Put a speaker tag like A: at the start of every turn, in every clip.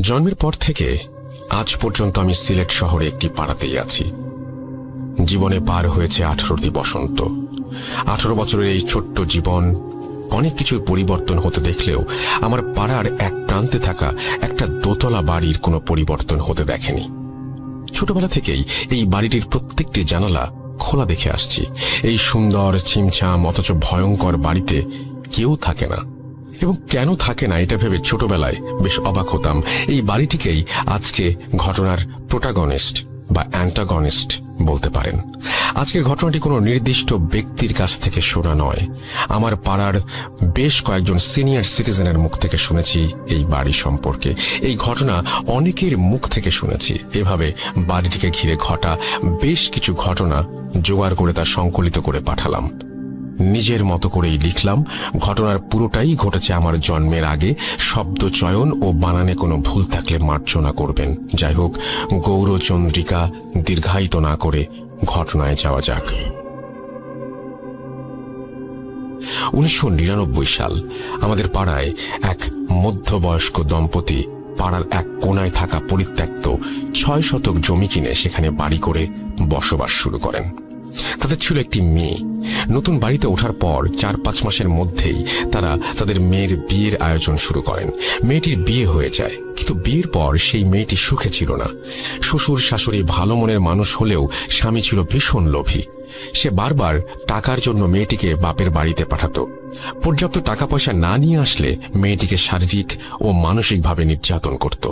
A: জন্মের পর থেকে আজ পর্যন্ত আমি সিলেট শহরে একটি পাড়াতেই আছি। জীবনে পার হয়েছে 18টি বসন্ত। 18 বছরের এই ছোট্ট জীবন অনেক কিছুর পরিবর্তন হতে দেখলেও আমার পাড়ার এক প্রান্তে থাকা একটা দোতলা বাড়ির কোনো পরিবর্তন হতে দেখেনি। ছোটবেলা থেকেই এই বাড়িটির প্রত্যেকটি জানালা খোলা দেখে আসছি। এই সুন্দর ছিমছাম অথচ ভয়ঙ্কর বাড়িতে কেউ থাকে না, এবং কেন থাকে না এটা ভেবে ছোটবেলায় বেশ অবাক হতাম। এই বাড়িটিকেই আজকে ঘটনার প্রোটাগনিস্ট বা অ্যান্টাগনিস্ট বলতে পারেন। আজকের ঘটনাটি কোনো নির্দিষ্ট ব্যক্তির কাছ থেকে শোনা নয়, আমার পাড়ার বেশ কয়েকজন সিনিয়র সিটিজেনের মুখ থেকে শুনেছি এই বাড়ি সম্পর্কে। এই ঘটনা অনেকের মুখ থেকে শুনেছি। এভাবে বাড়িটিকে ঘিরে ঘটা বেশ কিছু ঘটনা জোগাড় করে তা সংকলিত করে পাঠালাম। নিজের মতো করেই লিখলাম। ঘটনার পুরোটাই ঘটেছে আমার জন্মের আগে। শব্দ চয়ন ও বানানে কোনো ভুল থাকলে মার্জনা করবেন। যাই হোক, গৌরচন্দ্রিকা দীর্ঘায়িত না করে ঘটনায় যাওয়া যাক। 1999 সাল। আমাদের পাড়ায় এক মধ্যবয়স্ক দম্পতি পাড়ার এক কোনায় থাকা পরিত্যক্ত 6 শতক জমি কিনে সেখানে বাড়ি করে বসবাস শুরু করেন। তাদের ছিল একটি মেয়ে। নতুন বাড়িতে ওঠার পর 4-5 মাসের মধ্যেই তারা তাদের মেয়ের বিয়ের আয়োজন শুরু করেন। মেয়েটির বিয়ে হয়ে যায়, কিন্তু বিয়ের পর সেই মেয়েটি সুখে ছিল না। শ্বশুর শাশুড়ি ভালো মনের মানুষ হলেও স্বামী ছিল ভীষণ লোভী। সে বারবার টাকার জন্য মেয়েটিকে বাপের বাড়িতে পাঠাতো। পর্যাপ্ত টাকা পয়সা না নিয়ে আসলে মেয়েটিকে শারীরিক ও মানসিকভাবে নির্যাতন করত।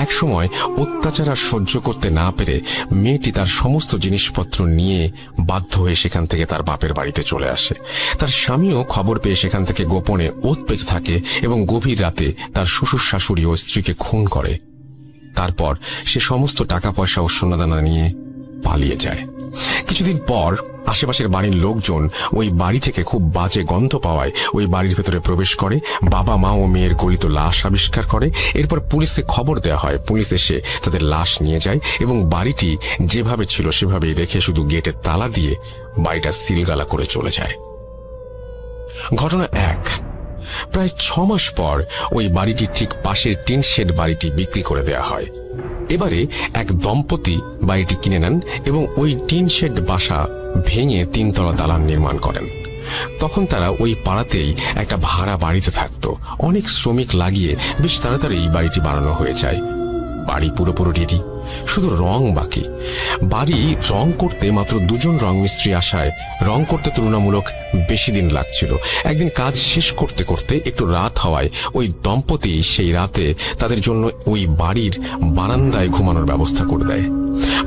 A: এক সময় অত্যাচার আর সহ্য করতে না পেরে মেয়েটি তার সমস্ত জিনিসপত্র নিয়ে বাধ্য হয়ে সেখান থেকে তার বাপের বাড়িতে চলে আসে। তার স্বামীও খবর পেয়ে সেখান থেকে গোপনে ওৎ পেতে থাকে এবং গভীর রাতে তার শ্বশুর শাশুড়ি ও স্ত্রীকে খুন করে। তারপর সে সমস্ত টাকা পয়সা ও সোনাদানা নিয়ে পালিয়ে যায়। কিছুদিন পর আশেপাশের বাড়ির লোকজন ওই বাড়ি থেকে খুব বাজে গন্ধ পাওয়ায় ওই বাড়ির ভেতরে প্রবেশ করে। বাবা মা ও মেয়ের গলিত লাশ আবিষ্কার করে। এরপর পুলিশে খবর দেওয়া হয়। পুলিশ এসে তাদের লাশ নিয়ে যায় এবং বাড়িটি যেভাবে ছিল সেভাবেই রেখে শুধু গেটে তালা দিয়ে বাড়িটা সিলগালা করে চলে যায়। ঘটনা 1। প্রায় 6 মাস পর ওই বাড়িটির ঠিক পাশের টিন শেড বাড়িটি বিক্রি করে দেওয়া হয়। এবারে এক দম্পতি বাড়িটি কিনে নেন এবং ওই টিন শেড বাসা ভেঙে 3 তলা দালান নির্মাণ করেন। তখন তারা ওই পাড়াতেই একটা ভাড়া বাড়িতে থাকতো। অনেক শ্রমিক লাগিয়ে বেশ তাড়াতাড়ি এই বাড়িটি বানানো হয়ে যায়। বাড়ি পুরোপুরি রেডি, শুধু রং বাকি। বাড়ি রং করতে মাত্র 2 জন রং মিস্ত্রি আসায় রং করতে তুলনামূলক বেশি দিন লাগছিল। একদিন কাজ শেষ করতে করতে একটু রাত হওয়ায় ওই দম্পতি সেই রাতে তাদের জন্য ওই বাড়ির বারান্দায় ঘুমানোর ব্যবস্থা করে দেয়।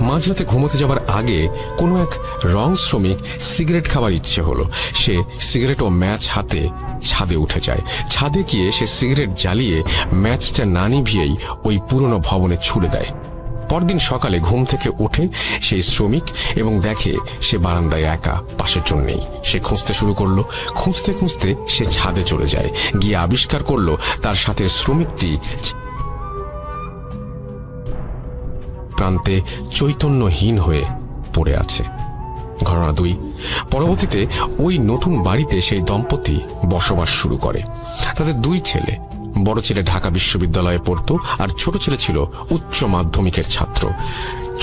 A: মাঝরাতে ঘুমোতে যাবার আগে কোনো এক রং শ্রমিক সিগারেট খাবার ইচ্ছে হলো। সে সিগারেট ও ম্যাচ হাতে ছাদে উঠে যায়। ছাদে গিয়ে সে সিগারেট জ্বালিয়ে ম্যাচটা না নিভিয়েই ওই পুরনো ভবনে ছুড়ে দেয়। পরদিন সকালে ঘুম থেকে ওঠে সেই শ্রমিক এবং দেখে সে বারান্দায় একা, পাশের জন নেই। সে খুঁজতে শুরু করলো। খুঁজতে খুঁজতে সে ছাদে চলে যায়। গিয়ে আবিষ্কার করলো তার সাথে শ্রমিকটি প্রান্তে চৈতন্যহীন হয়ে পড়ে আছে। ঘটনা 2। পরবর্তীতে ওই নতুন বাড়িতে সেই দম্পতি বসবাস শুরু করে। তাদের 2 ছেলে। বড় ছেলে ঢাকা বিশ্ববিদ্যালয়ে পড়তো আর ছোট ছেলে ছিল উচ্চ মাধ্যমিকের ছাত্র।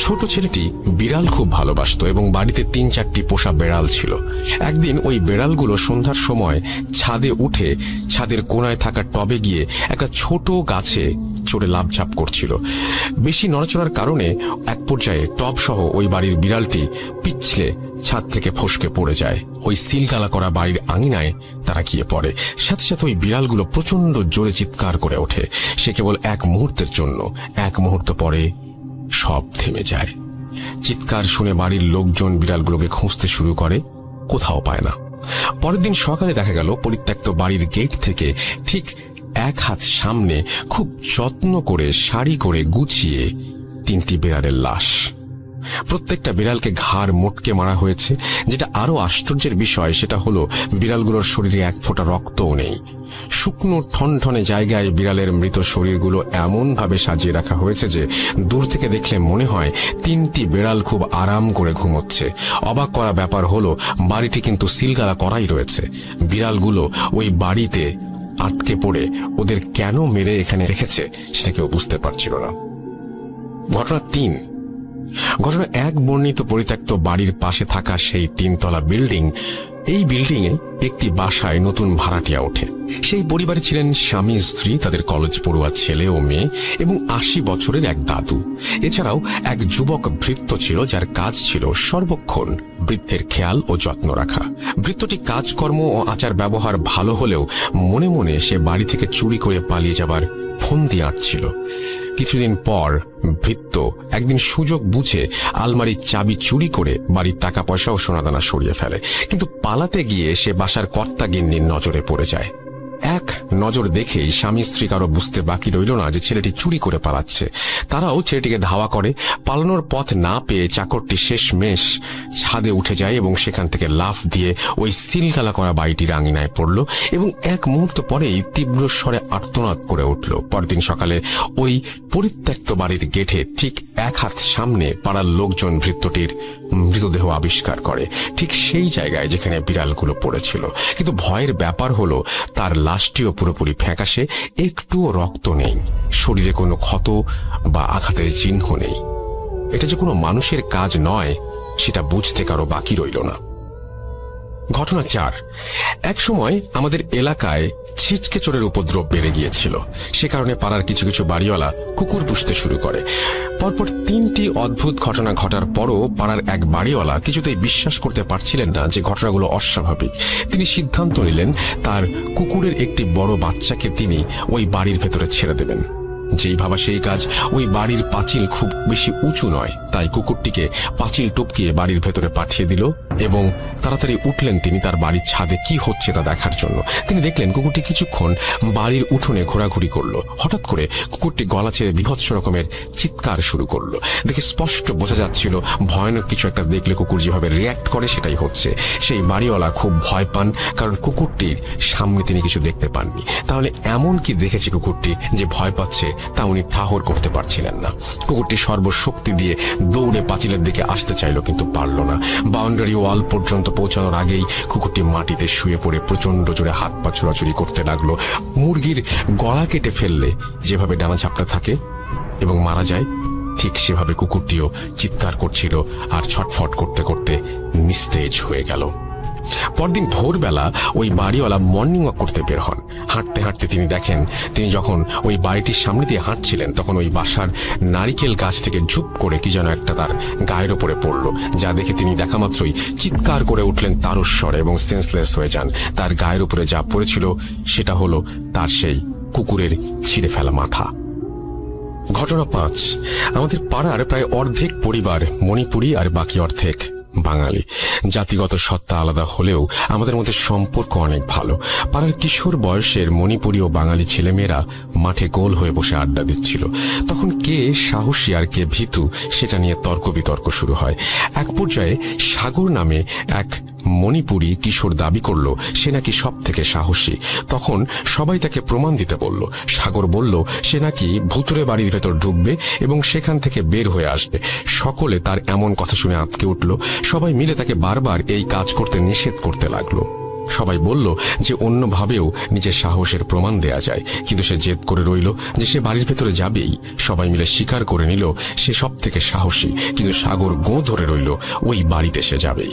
A: ছোট ছেলেটি বিড়াল খুব ভালোবাসতো এবং বাড়িতে 3-4টি পোষা বেড়াল ছিল। একদিন ওই বেড়ালগুলো সন্ধ্যার সময় ছাদে উঠে ছাদের কোনায় থাকা টবে গিয়ে একটা ছোট গাছে চড়ে লাফঝাপ করছিল। বেশি নড়াচড়ার কারণে এক পর্যায়ে টব সহ ওই বাড়ির বিড়ালটি পিছলে ছাদ থেকে ফসকে পড়ে যায়। ওই সিলগালা করা বাড়ির আঙিনায় তারা গিয়ে পড়ে। সাথে সাথে ওই বিড়ালগুলো প্রচন্ড জোরে চিৎকার করে ওঠে। সে কেবল 1 মুহূর্তের জন্য। 1 মুহূর্ত পরে সব থেমে যায়। চিৎকার শুনে বাড়ির লোকজন বিড়ালগুলোকে খুঁজতে শুরু করে, কোথাও পায় না। পরের দিন সকালে দেখা গেল পরিত্যক্ত বাড়ির গেট থেকে ঠিক 1 হাত সামনে খুব যত্ন করে সারি করে গুছিয়ে 3টি বিড়ালের লাশ। প্রত্যেকটা বিড়ালকে ঘাড় মোটকে মারা হয়েছে। যেটা আরো আশ্চর্যের বিষয় সেটা হলো বিড়ালগুলোর শরীরে 1 ফোঁটা রক্তও নেই। শুকনো ঠনঠনে জায়গায় বিড়ালের মৃত শরীরগুলো এমনভাবে সাজিয়ে রাখা হয়েছে যে দূর থেকে দেখলে মনে হয় 3টি বিড়াল খুব আরাম করে ঘুমোচ্ছে। অবাক করা ব্যাপার হলো বাড়িটি কিন্তু সিলগালা করাই রয়েছে। বিড়ালগুলো ওই বাড়িতে আটকে পড়ে ওদের কেন মেরে এখানে রেখেছে সেটা কেউ বুঝতে পারছিল না। ঘটনা 3। ঘটনা 1 বর্ণিত পরিত্যক্ত বাড়ির পাশে থাকা সেই 3তলা বিল্ডিং। এই বিল্ডিং এ একটি বাসায় নতুন ভাড়াটিয়া ওঠে। সেই পরিবারে ছিলেন স্বামী স্ত্রী, তাদের কলেজ পড়ুয়া ছেলে ও মেয়ে এবং 80 বছরের এক দাদু। এছাড়াও এক যুবক ভৃত্য ছিল, যার কাজ ছিল সর্বক্ষণ বৃদ্ধের খেয়াল ও যত্ন রাখা। ভৃত্যটি কাজকর্ম ও আচার ব্যবহার ভালো হলেও মনে মনে সে বাড়ি থেকে চুরি করে পালিয়ে যাবার ফন্দি আঁটছিল। কিছুদিন পর ভৃত্য একদিন সুযোগ বুঝে আলমারির চাবি চুরি করে বাড়ির টাকা পয়সা ও সোনাদানা সরিয়ে ফেলে, কিন্তু পালাতে গিয়ে সে বাসার কর্তা গিন্নির নজরে পড়ে যায়। এক নজর দেখেই স্বামী স্ত্রী কারো বুঝতে বাকি রইল না যে ছেলেটি চুরি করে পালাচ্ছে। তারাও ছেলেটিকে ধাওয়া করে। পালানোর পথ না পেয়ে চাকরটি শেষমেশ ছাদে উঠে যায় এবং সেখান থেকে লাফ দিয়ে ওই সিলগালা করা বাড়িটির আঙিনায় পড়ল এবং এক মুহূর্ত পরেই তীব্র স্বরে আর্তনাদ করে উঠল। পরদিন সকালে ওই পরিত্যক্ত বাড়ির গেটে ঠিক 1 হাত সামনে পাড়ার লোকজন ভৃত্যটির মৃতদেহ আবিষ্কার করে, ঠিক সেই জায়গায় যেখানে বিড়ালগুলো পড়েছিল। কিন্তু ভয়ের ব্যাপার হলো তার লাশটিও পুরোপুরি ফ্যাকাশে, একটুও রক্ত নেই, শরীরে কোনো ক্ষত বা আঘাতের চিহ্ন নেই। এটা যে কোনো মানুষের কাজ নয় সেটা বুঝতে কারো বাকি রইল না। ঘটনা 4। এক সময় আমাদের এলাকায় ছিচকে চোরের উপদ্রব বেড়ে গিয়েছিল। সে কারণে পাড়ার কিছু কিছু বাড়িওয়ালা কুকুর পুষতে শুরু করে। পরপর 3টি অদ্ভুত ঘটনা ঘটার পরও পাড়ার এক বাড়িওয়ালা কিছুতেই বিশ্বাস করতে পারছিলেন না যে ঘটনাগুলো অস্বাভাবিক। তিনি সিদ্ধান্ত নিলেন তার কুকুরের একটি বড় বাচ্চাকে তিনি ওই বাড়ির ভেতরে ছেড়ে দেবেন। যেই ভাবা সেই কাজ। ওই বাড়ির পাঁচিল খুব বেশি উঁচু নয়, তাই কুকুরটিকে পাঁচিল টপকিয়ে বাড়ির ভেতরে পাঠিয়ে দিল এবং তাড়াতাড়ি উঠলেন তিনি তার বাড়ির ছাদে কি হচ্ছে তা দেখার জন্য। তিনি দেখলেন কুকুরটি কিছুক্ষণ বাড়ির উঠোনে ঘোরাঘুরি করলো। হঠাৎ করে কুকুরটি গলা ছেড়ে বিভৎস রকমের চিৎকার শুরু করলো। দেখে স্পষ্ট বোঝা যাচ্ছিল ভয়ানক কিছু একটা দেখলে কুকুর যেভাবে রিয়্যাক্ট করে সেটাই হচ্ছে। সেই বাড়িওয়ালা খুব ভয় পান, কারণ কুকুরটির সামনে তিনি কিছু দেখতে পাননি। তাহলে এমন কি দেখেছে কুকুরটি যে ভয় পাচ্ছে তা উনি ঠাহর করতে পারছিলেন না। কুকুরটি সর্বশক্তি দিয়ে দৌড়ে পাঁচিলের দিকে আসতে চাইল, কিন্তু পারল না। বাউন্ডারি ওয়াল পর্যন্ত পৌঁছানোর আগেই কুকুরটি মাটিতে শুয়ে পড়ে প্রচন্ড জোরে হাত পা ছোড়াছুড়ি করতে লাগলো। মুরগির গলা কেটে ফেললে যেভাবে ডানা ঝাপটা থাকে এবং মারা যায়, ঠিক সেভাবে কুকুরটিও চিৎকার করছিল আর ছটফট করতে করতে নিস্তেজ হয়ে গেল। পরদিন ভোরবেলা ওই বাড়িওয়ালা মর্নিং ওয়াক করতে বের হন। হাঁটতে হাঁটতে তিনি দেখেন, তিনি যখন ওই বাড়িটির সামনে দিয়ে হাঁটছিলেন তখন ওই বাসার নারিকেল গাছ থেকে ঝুপ করে কি যেন একটা তার গায়ের ওপরে পড়ল, যা দেখে তিনি দেখা মাত্রই চিৎকার করে উঠলেন তারস্বরে এবং সেন্সলেস হয়ে যান। তার গায়ের উপরে যা পড়েছিল সেটা হলো তার সেই কুকুরের ছিঁড়ে ফেলা মাথা। ঘটনা 5। আমাদের পাড়ার প্রায় অর্ধেক পরিবার মণিপুরি আর বাকি অর্ধেক বাঙালি। জাতিগত সত্তা আলাদা হলেও আমাদের মধ্যে সম্পর্ক অনেক ভালো। পাড়ার কিশোর বয়সের মণিপুরি ও বাঙালি ছেলেমেয়েরা মাঠে গোল হয়ে বসে আড্ডা দিচ্ছিল। তখন কে সাহসী আর কে ভীতু সেটা নিয়ে তর্ক বিতর্ক শুরু হয়। এক পর্যায়ে সাগর নামে এক মণিপুরি কিশোর দাবি করল সে নাকি সব থেকে সাহসী। তখন সবাই তাকে প্রমাণ দিতে বলল। সাগর বলল সে নাকি ভুতুরে বাড়ির ভেতর ঢুকবে এবং সেখান থেকে বের হয়ে আসবে। সকলে তার এমন কথা শুনে আঁতকে উঠল। সবাই মিলে তাকে বারবার এই কাজ করতে নিষেধ করতে লাগলো। সবাই বলল যে অন্যভাবেও নিজের সাহসের প্রমাণ দেয়া যায়, কিন্তু সে জেদ করে রইল যে সে বাড়ির ভেতরে যাবেই। সবাই মিলে স্বীকার করে নিল সে সব থেকে সাহসী, কিন্তু সাগর গো ধরে রইল ওই বাড়িতে সে যাবেই।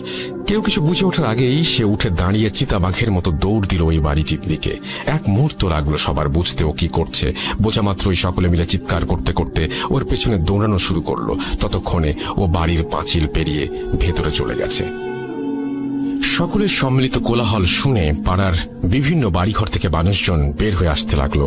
A: কেউ কিছু বুঝে ওঠার আগেই সে উঠে দাঁড়িয়ে চিতাবাঘের মতো দৌড় দিল ওই বাড়িটির দিকে। এক মুহূর্ত লাগলো সবার বুঝতে ও কি করছে। বোঝা মাত্রই সকলে মিলে চিৎকার করতে করতে ওর পেছনে দৌড়ানো শুরু করলো। ততক্ষণে ও বাড়ির পাঁচিল পেরিয়ে ভেতরে চলে গেছে। সকলের সম্মিলিত কোলাহল শুনে পাড়ার বিভিন্ন বাড়িঘর থেকে মানুষজন বের হয়ে আসতে লাগলো।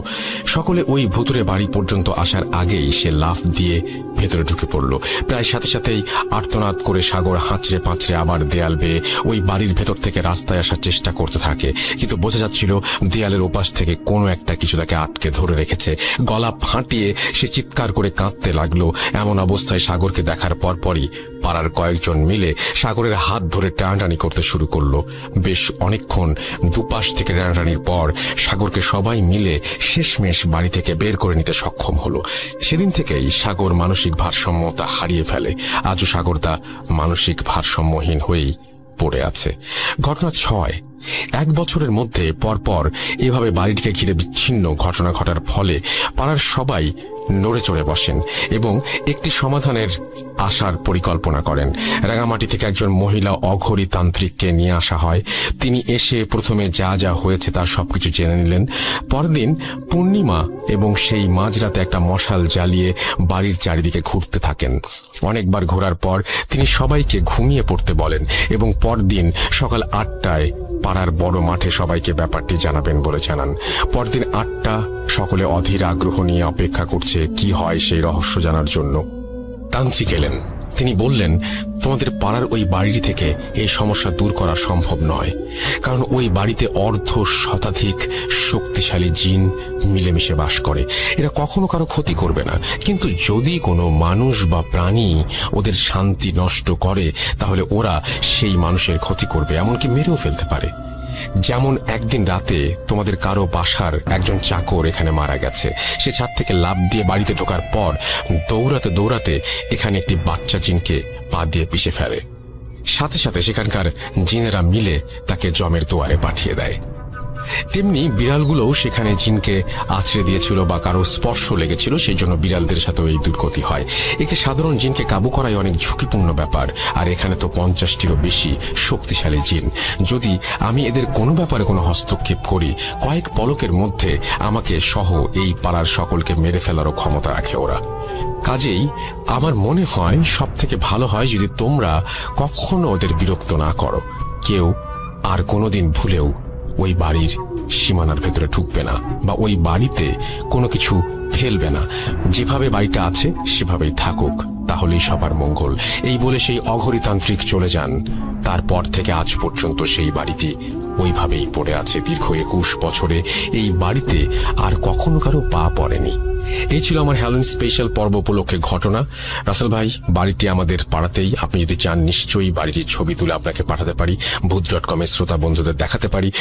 A: সকলে ওই ভুতুরে বাড়ি পর্যন্ত আসার আগেই সে লাফ দিয়ে ভেতরে ঢুকে পড়ল। প্রায় সাথে সাথেই আর্তনাদ করে সাগর হাঁচড়ে পাঁচড়ে আবার দেয়াল বেয়ে ওই বাড়ির ভেতর থেকে রাস্তায় আসার চেষ্টা করতে থাকে, কিন্তু বোঝা যাচ্ছিল দেয়ালের ওপাশ থেকে কোনো একটা কিছু তাকে আটকে ধরে রেখেছে। গলা ফাটিয়ে সে চিৎকার করে কাঁদতে লাগলো। এমন অবস্থায় সাগরকে দেখার পরপরই পাড়ার কয়েকজন মিলে সাগরের হাত ধরে টানাটানি করতে শুরু করলো। বেশ অনেকক্ষণ দুপাশ থেকে টানাটানির পর সাগরকে সবাই মিলে শেষমেশ বাড়ি থেকে বের করে নিতে সক্ষম হলো। সেদিন থেকেই সাগর মানসিক ভারসাম্যতা হারিয়ে ফেলে। আজও সাগর তা মানসিক ভারসাম্যহীন হয়েই পড়ে আছে। ঘটনা 6। 1 বছরের মধ্যে পরপর এভাবে বাড়িটিকে ঘিরে বিচ্ছিন্ন ঘটনা ঘটার ফলে পাড়ার সবাই নড়ে চড়ে বসেন এবং একটি সমাধানের আসার পরিকল্পনা করেন। রাঙামাটি থেকে একজন মহিলা অঘরী তান্ত্রিককে নিয়ে আসা হয়। তিনি এসে প্রথমে যা যা হয়েছে তার সবকিছু জেনে নিলেন। পরদিন পূর্ণিমা এবং সেই মাঝরাতে একটা মশাল জ্বালিয়ে বাড়ির চারিদিকে ঘুরতে থাকেন। অনেকবার ঘোরার পর তিনি সবাইকে ঘুমিয়ে পড়তে বলেন এবং পরদিন সকাল 8টায় পাড়ার বড় মাঠে সবাইকে ব্যাপারটি জানাবেন বলে জানান। পরদিন 8টা, সকলে অধীর আগ্রহ নিয়ে অপেক্ষা করছে কি হয় সেই রহস্য জানার জন্য। তান্ত্রিক এলেন। তিনি বললেন, তোমাদের পাড়ার ওই বাড়িটি থেকে এই সমস্যা দূর করা সম্ভব নয়, কারণ ওই বাড়িতে অর্ধ শতাধিক শক্তিশালী জিন মিলেমিশে বাস করে। এরা কখনো কারো ক্ষতি করবে না, কিন্তু যদি কোনো মানুষ বা প্রাণী ওদের শান্তি নষ্ট করে তাহলে ওরা সেই মানুষের ক্ষতি করবে, এমনকি মেরেও ফেলতে পারে। যেমন একদিন রাতে তোমাদের কারো বাসার একজন চাকর এখানে মারা গেছে। সে ছাদ থেকে লাফ দিয়ে বাড়িতে ঢোকার পর দৌড়াতে দৌড়াতে এখানে একটি বাচ্চা জিনকে পা দিয়ে পিষে ফেলে। সাথে সাথে সেখানকার জিনেরা মিলে তাকে জমের দুয়ারে পাঠিয়ে দেয়। তেমনি বিড়ালগুলোও সেখানে জিনকে আছড়ে দিয়েছিল বা কারো স্পর্শ লেগেছিল, সেই জন্য বিড়ালদের সাথেও এই দুর্গতি হয়। একটি সাধারণ জিনকে কাবু করাই অনেক ঝুঁকিপূর্ণ ব্যাপার, আর এখানে তো 50টিরও বেশি শক্তিশালী জিন। যদি আমি এদের কোনো ব্যাপারে কোনো হস্তক্ষেপ করি, কয়েক পলকের মধ্যে আমাকে সহ এই পাড়ার সকলকে মেরে ফেলারও ক্ষমতা রাখে ওরা। কাজেই আমার মনে হয় সব থেকে ভালো হয় যদি তোমরা কখনো ওদের বিরক্ত না করো। কেউ আর কোনোদিন ভুলেও ওই বাড়ির সীমানার ভেতরে ঢুকবে না বা ওই বাড়িতে কোনো কিছু ফেলবে না। যেভাবে বাড়িটা আছে সেভাবেই থাকুক, তাহলেই সবার মঙ্গল। এই বলে সেই অঘরীতান্ত্রিক চলে যান। তারপর থেকে আজ পর্যন্ত সেই বাড়িটি ওইভাবেই পড়ে আছে। দীর্ঘ 21 বছরে এই বাড়িতে আর কখনো কারো পা পড়েনি। এই ছিল আমার হ্যালোইন স্পেশাল পর্ব উপলক্ষে ঘটনা। রাসেল ভাই, বাড়িটি আমাদের পাড়াতেই। আপনি যদি চান নিশ্চয়ই বাড়িটির ছবি তুলে আপনাকে পাঠাতে পারি, ভূত.com-এর শ্রোতা বন্ধুদের দেখাতে পারি।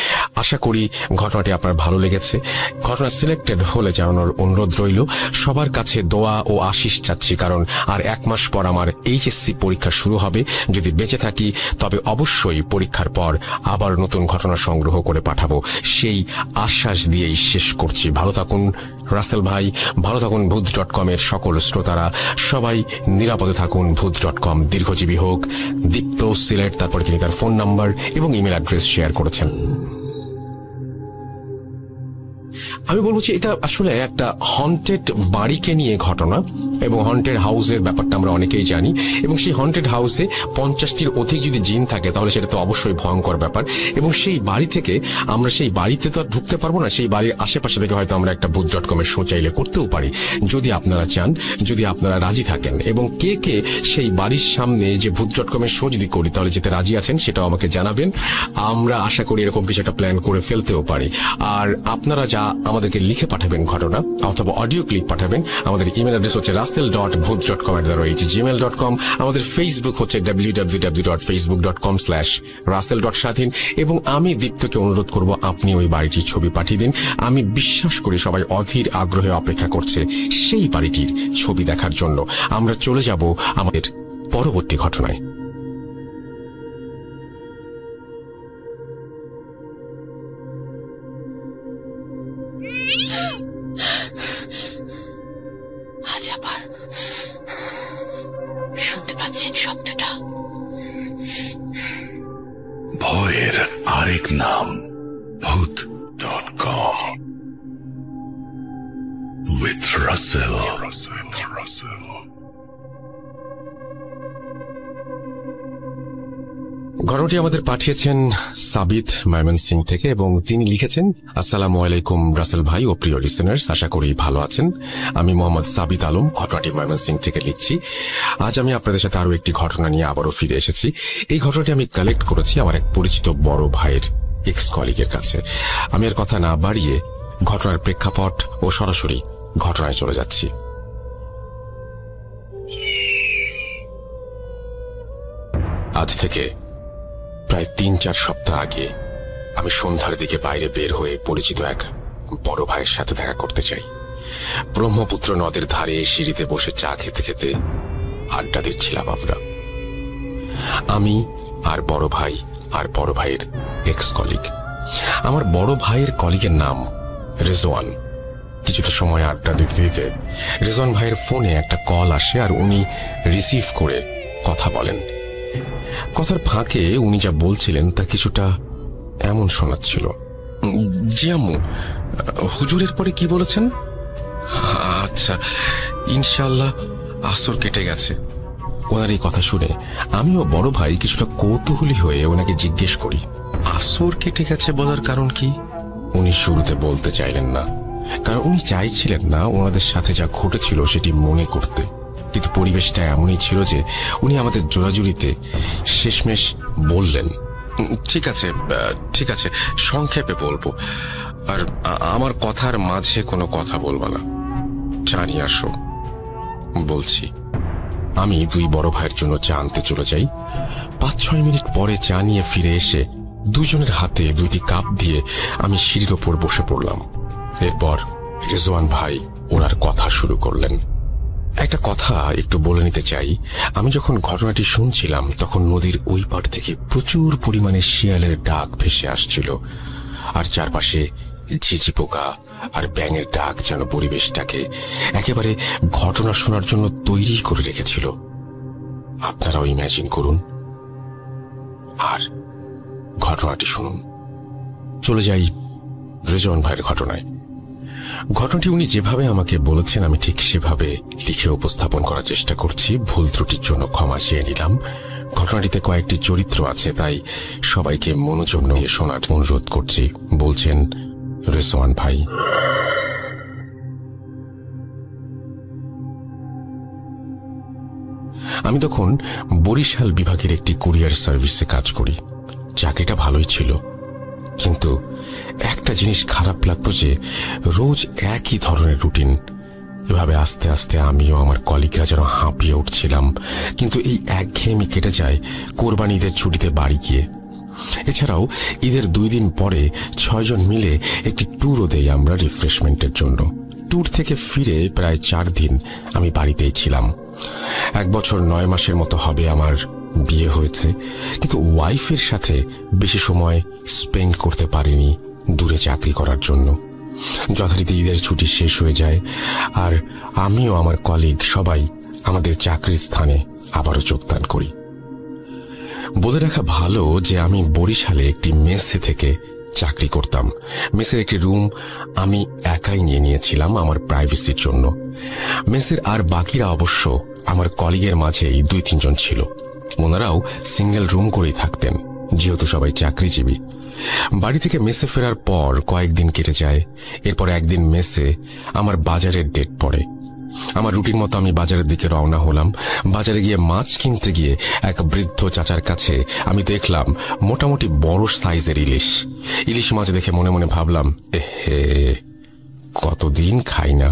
A: আশা করি ঘটনাটি আপনার ভালো লেগেছে। ঘটনা সিলেক্টেড হলে জানানোর অনুরোধ রইল। সবার কাছে দোয়া ও আশিস চাচ্ছি, কারণ আর 1 মাস পর আমার HSC পরীক্ষা শুরু হবে। যদি বেঁচে থাকি তবে অবশ্যই পরীক্ষার পর আবার নতুন ঘটনা সংগ্রহ করে পাঠাবো, সেই আশ্বাস দিয়েই শেষ করছি। ভালো থাকুন রাসেল ভাই, ভালো থাকুন ভূত.com-এর সকল শ্রোতারা, সবাই নিরাপদে থাকুন। ভূত.com দীর্ঘজীবী হোক। দীপ্ত সিলেট, তারপরে তিনি তার ফোন নাম্বার এবং ইমেল অ্যাড্রেস শেয়ার করেছেন। আমি বলবো যে এটা আসলে একটা হন্টেড বাড়িকে নিয়ে ঘটনা, এবং হন্টেড হাউসের ব্যাপারটা আমরা অনেকেই জানি। এবং সেই হন্টেড হাউসে 50টির অধিক যদি জিন থাকে তাহলে সেটা তো অবশ্যই ভয়ঙ্কর ব্যাপার। এবং সেই বাড়ি থেকে আমরা সেই বাড়িতে তো আর ঢুকতে পারবো না, সেই বাড়ির আশেপাশে থেকে হয়তো আমরা একটা ভূত.com-এর শো চাইলে করতেও পারি, যদি আপনারা চান, যদি আপনারা রাজি থাকেন। এবং কে কে সেই বাড়ির সামনে যে ভূত.com-এর শো যদি করি তাহলে যেতে রাজি আছেন সেটাও আমাকে জানাবেন। আমরা আশা করি এরকম কিছু একটা প্ল্যান করে ফেলতেও পারি। আর আপনারা যা আমাদেরকে লিখে পাঠাবেন ঘটনা অথবা অডিও ক্লিপ পাঠাবেন, আমাদের ইমেল অ্যাড্রেস হচ্ছে russell.booth.com@gmail.com। আমাদের ফেসবুক হচ্ছে www.facebook.com/russell.স্বাধীন। এবং আমি দীপ্তকে অনুরোধ করব আপনি ওই বাড়িটির ছবি পাঠিয়ে দিন। আমি বিশ্বাস করি সবাই অধীর আগ্রহে অপেক্ষা করছে সেই বাড়িটির ছবি দেখার জন্য। আমরা চলে যাব আমাদের পরবর্তী ঘটনায়।
B: ভয়ের আরেক নাম ভূত.com with Russell।
A: ঘটনাটি আমাদের পাঠিয়েছেন সাবিত ময়মনসিং থেকে, এবং তিনি লিখেছেন, আসসালামু আলাইকুম রাসেল ভাই ও প্রিয় লিসেনার্স, আশা করি ভালো আছেন। আমি মোহাম্মদ সাবিত আলম, ঘটনাটি ময়মনসিং থেকে লিখছি। আজ আমি আপনাদের সাথে আরো একটি ঘটনা নিয়ে আবারও ফিরে এসেছি। এই ঘটনাটি আমি কালেক্ট করেছি আমার এক পরিচিত বড় ভাইয়ের এক্স কলিগের কাছে। আমি আর কথা না বাড়িয়ে ঘটনার প্রেক্ষাপট ও সরাসরি ঘটনায় চলে যাচ্ছি। আজ থেকে প্রায় 3-4 সপ্তাহ আগে আমি সন্ধ্যার দিকে বাইরে বের হয়ে পরিচিত এক বড় ভাইয়ের সাথে দেখা করতে চাই। ব্রহ্মপুত্র নদের ধারে সিঁড়িতে বসে চা খেতে খেতে আড্ডা দিচ্ছিলাম আমরা। আমি আর বড় ভাই আর বড় ভাইয়ের এক্স কলিগ। আমার বড় ভাইয়ের কলিগের নাম রেজওয়ান। কিছুটা সময় আড্ডা দিতে দিতে রেজওয়ান ভাইয়ের ফোনে একটা কল আসে আর উনি রিসিভ করে কথা বলেন। কথার ফাঁকে উনি যা বলছিলেন তা কিছুটা এমন শোনাচ্ছিল, জি আম্মু, হুজুরের পরে কি বলেছেন? আচ্ছা, ইনশাআল্লাহ আসর কেটে গেছে। ওনার এই কথা শুনে আমিও বড় ভাই কিছুটা কৌতূহলী হয়ে ওনাকে জিজ্ঞেস করি, আসর কেটে গেছে বলার কারণ কি? উনি শুরুতে বলতে চাইলেন না, কারণ উনি চাইছিলেন না ওনাদের সাথে যা ঘটেছিল সেটি মনে করতে। কিন্তু পরিবেশটা এমনই ছিল যে উনি আমাদের জোরাজুরিতে শেষমেশ বললেন, ঠিক আছে ঠিক আছে, সংক্ষেপে বলবো, আর আমার কথার মাঝে কোনো কথা বলবো না। চা নিয়ে আসো। বলছি। আমি দুই বড় ভাইয়ের জন্য চা আনতে চলে যাই। 5-6 মিনিট পরে চা নিয়ে ফিরে এসে দুজনের হাতে 2টি কাপ দিয়ে আমি সিঁড়ির ওপর বসে পড়লাম। এরপর রেজওয়ান ভাই ওনার কথা শুরু করলেন। একটা কথা একটু বলে নিতে চাই, আমি যখন ঘটনাটি শুনছিলাম তখন নদীর ওই পাড় থেকে প্রচুর পরিমাণে শিয়ালের ডাক ভেসে আসছিল, আর চারপাশে ঝিঝি পোকা আর ব্যাঙের ডাক যেন পরিবেশটাকে একেবারে ঘটনা শোনার জন্য তৈরি করে রেখেছিল। আপনারাও ইম্যাজিন করুন আর ঘটনাটি শুনুন। চলে যাই রেজওয়ান ভাইয়ের ঘটনায়। ঘটনাটি উনি যেভাবে আমাকে বলেছেন আমি ঠিক সেভাবে লিখে উপস্থাপন করার চেষ্টা করছি। ভুল ত্রুটির জন্য ক্ষমা চেয়ে নিলাম। ঘটনাটিতে কয়েকটি চরিত্র আছে, তাই সবাইকে মনোযোগ দিয়ে শোনার অনুরোধ করছি। বলছেন রেজওয়ান ভাই। আমি তখন বরিশাল বিভাগের একটি কুরিয়ার সার্ভিসে কাজ করি। চাকরিটা ভালোই ছিল, কিন্তু একটা জিনিস খারাপ লাগতো যে রোজ একই ধরনের রুটিন। এভাবে আস্তে আস্তে আমিও আমার কলিগরা যেন হাঁপিয়ে উঠছিলাম। কিন্তু এই একঘেয়েমি কেটে যায় কোরবানি ঈদের ছুটিতে বাড়ি গিয়ে। এছাড়াও ঈদের 2 দিন পরে 6 জন মিলে একটি ট্যুরও দেই আমরা রিফ্রেশমেন্টের জন্য। ট্যুর থেকে ফিরে প্রায় 4 দিন আমি বাড়িতেই ছিলাম। 1 বছর 9 মাসের মতো হবে আমার বিয়ে হয়েছে, কিন্তু ওয়াইফের সাথে বেশি সময় স্পেন্ড করতে পারিনি দূরে চাকরি করার জন্য। যথারীতি ঈদের ছুটি শেষ হয়ে যায় আর আমিও আমার কলিগ সবাই আমাদের চাকরির স্থানে আবারও যোগদান করি। বলে রাখা ভালো যে আমি বরিশালে একটি মেসে থেকে চাকরি করতাম। মেসের একটি রুম আমি একাই নিয়ে নিয়েছিলাম আমার প্রাইভেসির জন্য। মেসের আর বাকিরা অবশ্য আমার কলিগের মাঝেই 2-3 জন ছিল। ওনারাও সিঙ্গেল রুম করেই থাকতেন, যেহেতু সবাই চাকরিজীবী। বাড়ি থেকে মেসে ফেরার পর কয়েকদিন কেটে যায়। এরপর একদিন মেসে আমার বাজারের ডেট পড়ে। আমার রুটিন মতো আমি বাজারের দিকে রওনা হলাম। বাজারে গিয়ে মাছ কিনতে গিয়ে এক বৃদ্ধ চাচার কাছে আমি দেখলাম মোটামুটি বড় সাইজের ইলিশ মাছ দেখে মনে মনে ভাবলাম, এহে, কতদিন খাই না,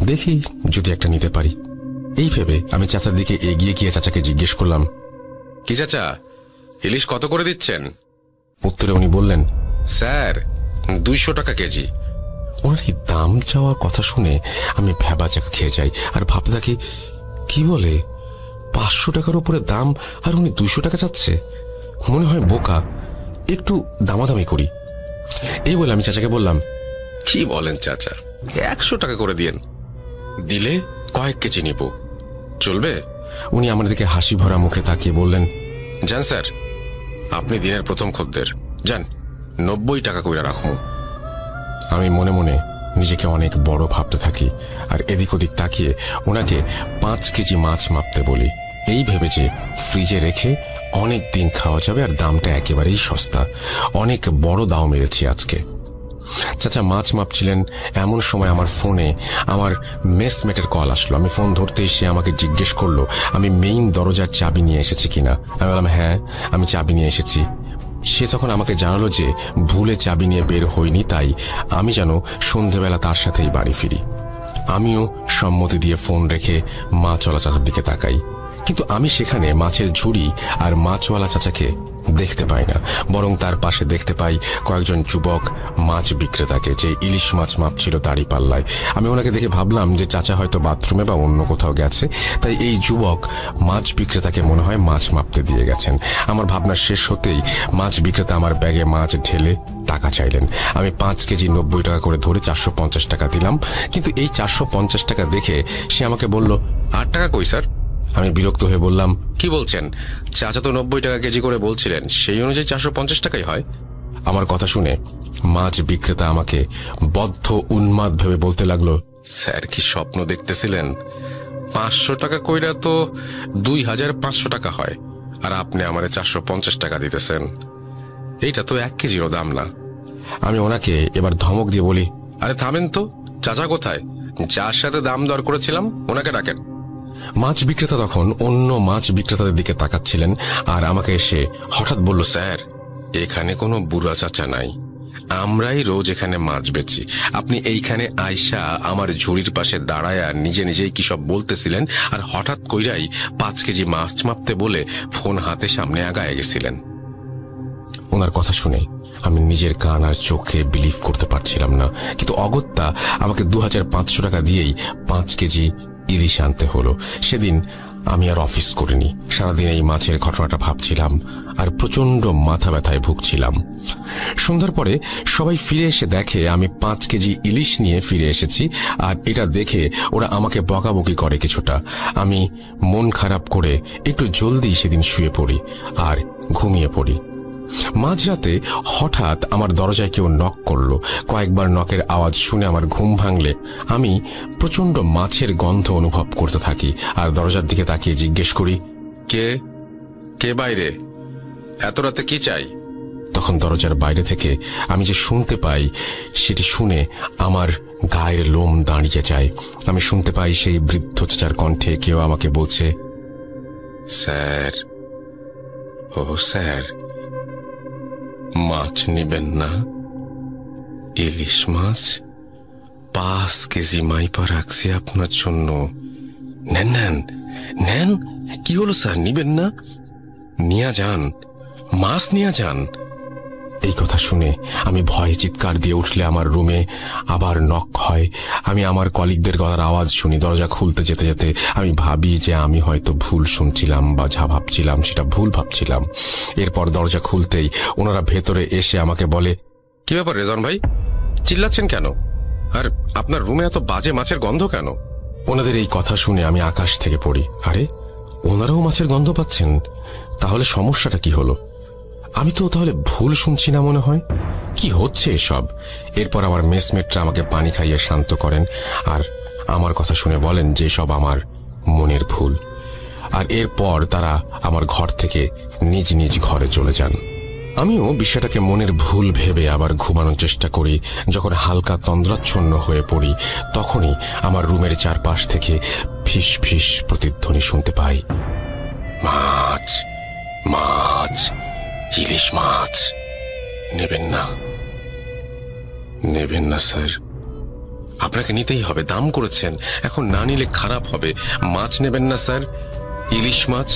A: দেখি যদি একটা নিতে পারি। এই ভেবে আমি চাচার দিকে এগিয়ে গিয়ে চাচাকে জিজ্ঞেস করলাম, কি চাচা, ইলিশ কত করে দিচ্ছেন? উত্তরে উনি বললেন, স্যার 200 টাকা কেজি। ওনার এই দাম চাওয়ার কথা শুনে আমি ভ্যাবাচাকা খেয়ে যাই আর ভাবতে থাকি, কি বলে 500 টাকার উপরে দাম আর উনি 200 টাকা চাচ্ছে? মনে হয় বোকা, একটু দামাদামি করি। এই বলে আমি চাচাকে বললাম, কি বলেন চাচা, 100 টাকা করে দিয়েন, দিলে কয়েক কেজি নিব, চলবে? উনি আমার দিকে হাসি ভরা মুখে তাকিয়ে বললেন, যান স্যার, আপনি দিনের প্রথম খদ্দের, যান 90 টাকা কইরা রাখুন। আমি মনে মনে নিজেকে অনেক বড় ভাবতে থাকি আর এদিক ওদিক তাকিয়ে ওনাকে 5 কেজি মাছ মাপতে বলি, এই ভেবে যে ফ্রিজে রেখে অনেক দিন খাওয়া যাবে আর দামটা একেবারেই সস্তা। অনেক বড় দাও মেরেছি আজকে। চাচা মাছ মাপছিলেন, এমন সময় আমার ফোনে আমার মেসমেটের কল আসলো। আমি ফোন ধরতেই সে আমাকে জিজ্ঞেস করলো আমি মেইন দরজার চাবি নিয়ে এসেছি কিনা। আমি বললাম, হ্যাঁ আমি চাবি নিয়ে এসেছি। সে তখন আমাকে জানালো যে ভুলে চাবি নিয়ে বের হয়নি, তাই আমি যেন সন্ধেবেলা তার সাথেই বাড়ি ফিরি। আমিও সম্মতি দিয়ে ফোন রেখে মাছওয়ালা চাচার দিকে তাকাই, কিন্তু আমি সেখানে মাছের ঝুড়ি আর মাছওয়ালা চাচাকে দেখতে পাই না, বরং তার পাশে দেখতে পাই কয়েকজন যুবক মাছ বিক্রেতাকে, যে ইলিশ মাছ মাপছিল তারই পাল্লায়। আমি ওনাকে দেখে ভাবলাম যে চাচা হয়তো বাথরুমে বা অন্য কোথাও গেছে, তাই এই যুবক মাছ বিক্রেতাকে মনে হয় মাছ মাপতে দিয়ে গেছেন। আমার ভাবনা শেষ হতেই মাছ বিক্রেতা আমার ব্যাগে মাছ ঢেলে টাকা চাইলেন। আমি 5 কেজি 90 টাকা করে ধরে 450 টাকা দিলাম, কিন্তু এই 450 টাকা দেখে সে আমাকে বলল, 8 টাকা কই স্যার? আমি বিরক্ত হয়ে বললাম, কি বলছেন? চাচা তো 90 টাকা কেজি করে বলছিলেন, সেই অনুযায়ী 450 টাকাই হয়। আমার কথা শুনে মাছ বিক্রেতা আমাকে বদ্ধ উন্মাদ ভেবে বলতে লাগলো, স্যার কি স্বপ্ন দেখতেছিলেন? 500 টাকা কইরা তো 2500 টাকা হয়, আর আপনি আমারে 450 টাকা দিতেছেন। এইটা তো 1 কেজিরও দাম না। আমি ওনাকে এবার ধমক দিয়ে বলি, আরে থামেন তো, চাচা কোথায়? যার সাথে দাম দর করেছিলাম ওনাকে ডাকেন। মাছ বিক্রেতা তখন অন্য মাছ বিক্রেতাদের দিকে তাকাচ্ছিলেন, আর আমাকে এসে হঠাৎ বলল, স্যার এখানে কোনো বুড়া চাচা নাই, আমরাই রোজ এখানে মাছ বেচি। আপনি এইখানে আয়সা আমার ঝুড়ির পাশে দাঁড়ায়া নিজে নিজেই কি সব বলতেছিলেন, আর হঠাৎ কইরাই 5 কেজি মাছ মাপতে বলে ফোন হাতে সামনে আগায় গেছিলেন। ওনার কথা শুনে আমি নিজের কান আর চোখে বিলিভ করতে পারছিলাম না, কিন্তু অগত্যা আমাকে 2500 টাকা দিয়েই 5 কেজি ইলিশ আনতে হলো। সেদিন আমি আর অফিস করিনি, সারাদিন এই মাছের ঘটনাটা ভাবছিলাম আর প্রচন্ড মাথা ব্যথায় ভুগছিলাম। সন্ধ্যার পরে সবাই ফিরে এসে দেখে আমি 5 কেজি ইলিশ নিয়ে ফিরে এসেছি, আর এটা দেখে ওরা আমাকে বকাবকি করে কিছুটা। আমি মন খারাপ করে একটু জলদি সেদিন শুয়ে পড়ি আর ঘুমিয়ে পড়ি। মাঝরাতে হঠাৎ আমার দরজায় কেউ নক করলো। কয়েকবার নকের আওয়াজ শুনে আমার ঘুম ভাঙলে আমি প্রচন্ড মাছের গন্ধ অনুভব করতে থাকি, আর দরজার দিকে তাকিয়ে জিজ্ঞেস করি, কে কে বাইরে? এত রাতে কি চাই? তখন দরজার বাইরে থেকে আমি যে শুনতে পাই, সেটি শুনে আমার গায়ের লোম দাঁড়িয়ে যায়। আমি শুনতে পাই সেই বৃদ্ধ চাচার কণ্ঠে কেউ আমাকে বলছে, স্যার, ও স্যার, মাছ নেবেন না? ইলিশ মাছ 5 কেজি মাইপা রাখছি আপনার জন্য, নেন নেন নেন। কি হলো স্যার, নিবেন না? নিয়ে যান, মাছ নিয়ে যান। এই কথা শুনে আমি ভয়ে চিৎকার দিয়ে উঠলে আমার রুমে আবার নক হয়। আমি আমার কলিগদের গলার আওয়াজ শুনি। দরজা খুলতে যেতে যেতে আমি ভাবি যে আমি হয়তো ভুল শুনছিলাম, বা যা ভাবছিলাম সেটা ভুল ভাবছিলাম। এরপর দরজা খুলতেই ওনারা ভেতরে এসে আমাকে বলে, কি ব্যাপার রেজন ভাই, চিল্লাচ্ছেন কেন? আর আপনার রুমে এত বাজে মাছের গন্ধ কেন? ওনাদের এই কথা শুনে আমি আকাশ থেকে পড়ি। আরে, ওনারাও মাছের গন্ধ পাচ্ছেন? তাহলে সমস্যাটা কি হলো? আমি তো তাহলে ভুল শুনছি না মনে হয়। কি হচ্ছে এসব? এরপর আমার মেসমেটরা আমাকে পানি খাইয়ে শান্ত করেন, আর আমার কথা শুনে বলেন যে সব আমার মনের ভুল। আর এরপর তারা আমার ঘর থেকে নিজ নিজ ঘরে চলে যান। আমিও বিষয়টাকে মনের ভুল ভেবে আবার ঘুমানোর চেষ্টা করি। যখন হালকা তন্দ্রাচ্ছন্ন হয়ে পড়ি, তখনই আমার রুমের চারপাশ থেকে ফিস ফিস প্রতিধ্বনি শুনতে পাই, মাছ মাছ, ইলিশ মাছ নেবেন না? নেবেন না স্যার? আপনাকে নিতেই হবে, দাম করেছেন, এখন না নিলে খারাপ হবে। মাছ নেবেন না স্যার, ইলিশ মাছ।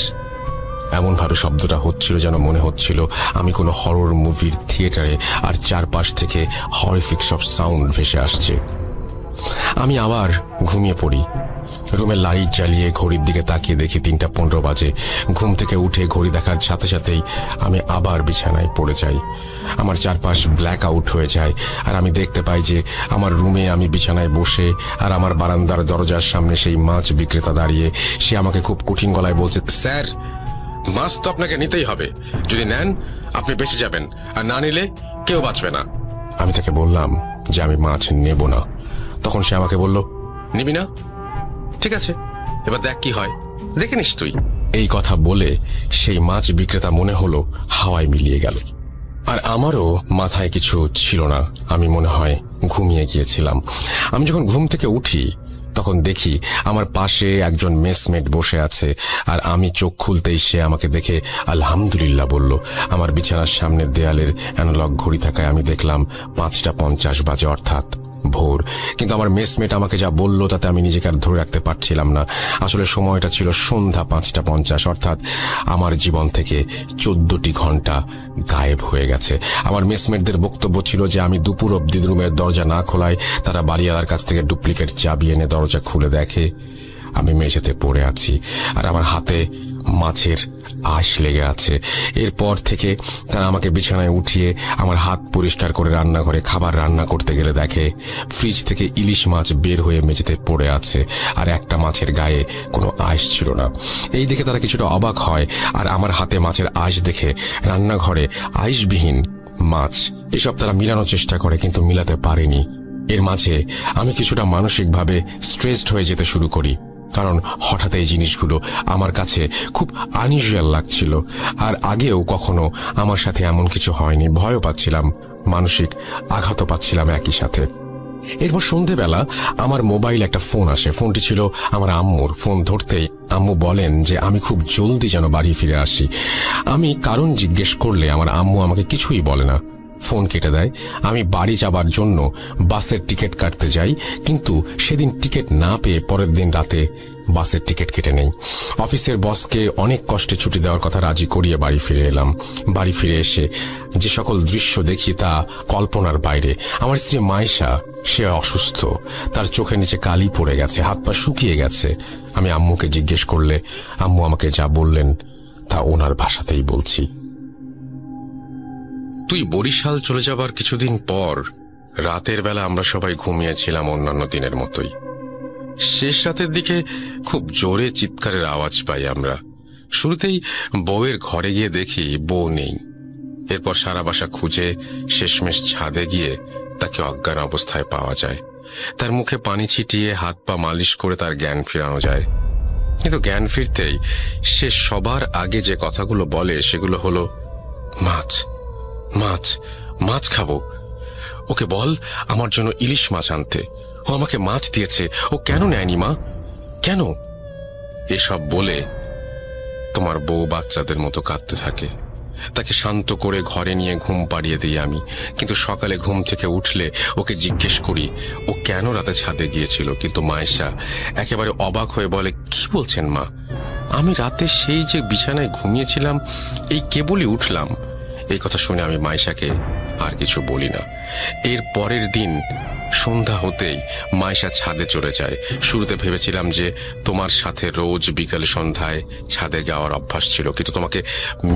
A: এমনভাবে শব্দটা হচ্ছিল যেন মনে হচ্ছিল আমি কোনো হরর মুভির থিয়েটারে, আর চারপাশ থেকে হরিফিক সব সাউন্ড ভেসে আসছে। আমি আবার ঘুমিয়ে পড়ি। রুমের লাইট জ্বালিয়ে ঘড়ির দিকে তাকিয়ে দেখি 3:15 বাজে। ঘুম থেকে উঠে ঘড়ি দেখার সাথে সাথেই আমি আবার বিছানায় পড়ে যাই। আমার চারপাশ ব্ল্যাক আউট হয়ে যায়, আর আমি দেখতে পাই যে আমার রুমে আমি বিছানায় বসে, আর আমার বারান্দার দরজার সামনে সেই মাছ বিক্রেতা দাঁড়িয়ে। সে আমাকে খুব কঠিন গলায় বলছে, স্যার, মাছ তো আপনাকে নিতেই হবে। যদি নেন আপনি বেঁচে যাবেন, আর না নিলে কেউ বাঁচবে না। আমি তাকে বললাম যে আমি মাছ নেব না। তখন সে আমাকে বলল, নিবি না? ঠিক আছে, এবার দেখ কি হয়, দেখে নিস তুই। এই কথা বলে সেই মাছ বিক্রেতা মনে হলো হাওয়ায় মিলিয়ে গেল। আর আমারও মাথায় কিছু ছিল না, আমি মনে হয় ঘুমিয়ে গিয়েছিলাম। আমি যখন ঘুম থেকে উঠি তখন দেখি আমার পাশে একজন মেসমেট বসে আছে, আর আমি চোখ খুলতেই সে আমাকে দেখে আলহামদুলিল্লাহ বলল। আমার বিছানার সামনের দেয়ালের অ্যানালগ ঘড়ি থাকায় আমি দেখলাম 5:50 বাজে, অর্থাৎ ভোর। কিন্তু আমার মেসমেট আমাকে যা বলল তাতে আমি নিজেকে আর ধরে রাখতে পারছিলাম না। আসলে সময়টা ছিল সন্ধ্যা 5:50, অর্থাৎ আমার জীবন থেকে 14টি ঘন্টা গায়েব হয়ে গেছে। আমার মেসমেটদের বক্তব্য ছিল যে আমি দুপুর অব্দি রুমের দরজা না খোলায় তারা বাড়িওয়ালার কাছ থেকে ডুপ্লিকেট চাবি এনে দরজা খুলে দেখে আমি মেঝেতে পড়ে আছি আর আমার হাতে মাছের আঁশ লেগে আছে। এরপর থেকে তারা আমাকে বিছানায় উঠিয়ে আমার হাত পরিষ্কার করে রান্নাঘরে খাবার রান্না করতে গেলে দেখে ফ্রিজ থেকে ইলিশ মাছ বের হয়ে মেঝেতে পড়ে আছে আর একটা মাছের গায়ে কোনো আঁশ ছিল না। এই দেখে তারা কিছুটা অবাক হয় আর আমার হাতে মাছের আঁশ দেখে রান্নাঘরে আঁশবিহীন মাছ এসব তারা মিলানোর চেষ্টা করে, কিন্তু মিলাতে পারেনি। এর মাঝে আমি কিছুটা মানসিকভাবে স্ট্রেসড হয়ে যেতে শুরু করি, কারণ হঠাৎ এই জিনিসগুলো আমার কাছে খুব আনইউজুয়াল লাগছিল। আর আগেও কখনো আমার সাথে এমন কিছু হয়নি। ভয়ও পাচ্ছিলাম, মানসিক আঘাতও পাচ্ছিলাম একই সাথে। এরপর সন্ধেবেলা আমার মোবাইল একটা ফোন আসে। ফোনটি ছিল আমার আম্মুর। ফোন ধরতেই আম্মু বলেন যে আমি খুব জলদি যেন বাড়ি ফিরে আসি। আমি কারণ জিজ্ঞেস করলে আমার আম্মু আমাকে কিছুই বলে না, ফোন কেটে দেয়। আমি বাড়ি যাবার জন্য বাসের টিকিট কাটতে যাই, কিন্তু সেদিন টিকিট না পেয়ে পরের দিন রাতে বাসের টিকিট কেটে নেই। অফিসের বসকে অনেক কষ্টে ছুটি দেওয়ার কথা রাজি করিয়ে বাড়ি ফিরে এলাম। বাড়ি ফিরে এসে যে সকল দৃশ্য দেখি তা কল্পনার বাইরে। আমার স্ত্রী মাইশা, সে অসুস্থ, তার চোখের নিচে কালি পড়ে গেছে, হাত পা শুকিয়ে গেছে। আমি আম্মুকে জিজ্ঞেস করলে আম্মু আমাকে যা বললেন তা ওনার ভাষাতেই বলছি। তুই বরিশাল চলে যাবার কিছুদিন পর রাতের বেলা আমরা সবাই ঘুমিয়েছিলাম অন্যান্য দিনের মতোই। শেষ রাতের দিকে খুব জোরে চিৎকারের আওয়াজ পাই আমরা। শুরুতেই বউয়ের ঘরে গিয়ে দেখি বউ নেই। এরপর সারা বাসা খুঁজে শেষমেশ ছাদে গিয়ে তাকে অজ্ঞান অবস্থায় পাওয়া যায়। তার মুখে পানি ছিটিয়ে হাত পা মালিশ করে তার জ্ঞান ফিরানো যায়। কিন্তু জ্ঞান ফিরতেই সে সবার আগে যে কথাগুলো বলে সেগুলো হলো, মাছ মাছ মাছ খাবো, ওকে বল আমার জন্য ইলিশ মাছ আনতে, ও আমাকে মাছ দিয়েছে, ও কেন নেয়নি মা, কেন? এসব বলে তোমার বউ বাচ্চাদের মতো কাঁদতে থাকে। তাকে শান্ত করে ঘরে নিয়ে ঘুম পাড়িয়ে দিই আমি। কিন্তু সকালে ঘুম থেকে উঠলে ওকে জিজ্ঞেস করি ও কেন রাতে ছাদে গিয়েছিল। কিন্তু মায়েশা একেবারে অবাক হয়ে বলে, কি বলছেন মা, আমি রাতে সেই যে বিছানায় ঘুমিয়েছিলাম এই কেবলই উঠলাম। এই কথা শুনে আমি মাইশাকে আর কিছু বলি না। এর পরের দিন সন্ধ্যা হতেই মাইশা ছাদে চলে যায়। শুরুতে ভেবেছিলাম যে তোমার সাথে রোজ বিকালে সন্ধ্যায় ছাদে যাওয়ার অভ্যাস ছিল, কিন্তু তোমাকে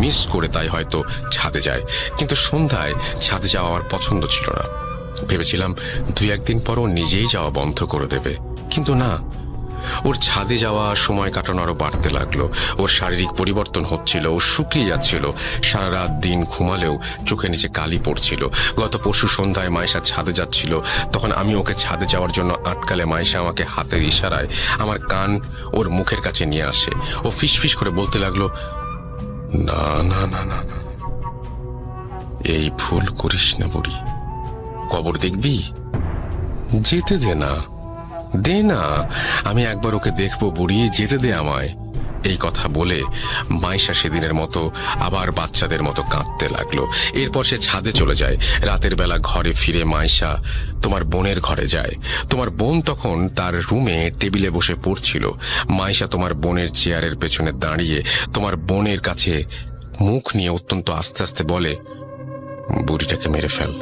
A: মিস করে তাই হয়তো ছাদে যায়। কিন্তু সন্ধ্যায় ছাদে যাওয়া আমার পছন্দ ছিল না। ভেবেছিলাম 2-1 দিন পর ও নিজেই যাওয়া বন্ধ করে দেবে, কিন্তু না, ওর ছাদে যাওয়া সময় কাটানো আরো বাড়তে লাগলো। ওর শারীরিক পরিবর্তন হচ্ছিল, ও শুকিয়ে যাচ্ছিল। সারা রাত দিন ঘুমালেও চোখের নিচে কালি পড়ছিল। গত পরশু সন্ধ্যায় মাইশা ছাদে যাচ্ছিল, তখন আমি ওকে ছাদে যাওয়ার জন্য আটকালে মাইশা আমাকে হাতের ইশারায় আমার কান ওর মুখের কাছে নিয়ে আসে। ও ফিসফিস করে বলতে লাগলো, না না না না না, এই ভুল করিস না বুড়ি, কবর দেখবি, যেতে দে না, দে না, আমি একবার ওকে দেখবো বুড়ি, যেতে দে আমায়। এই কথা বলে মাইশা সেদিনের মতো আবার বাচ্চাদের মতো কাঁদতে লাগলো। এরপর সে ছাদে চলে যায়। রাতের বেলা ঘরে ফিরে মাইশা তোমার বোনের ঘরে যায়। তোমার বোন তখন তার রুমে টেবিলে বসে পড়ছিল। মাইশা তোমার বোনের চেয়ারের পেছনে দাঁড়িয়ে তোমার বোনের কাছে মুখ নিয়ে অত্যন্ত আস্তে আস্তে বলে, বুড়িটাকে মেরে ফেল,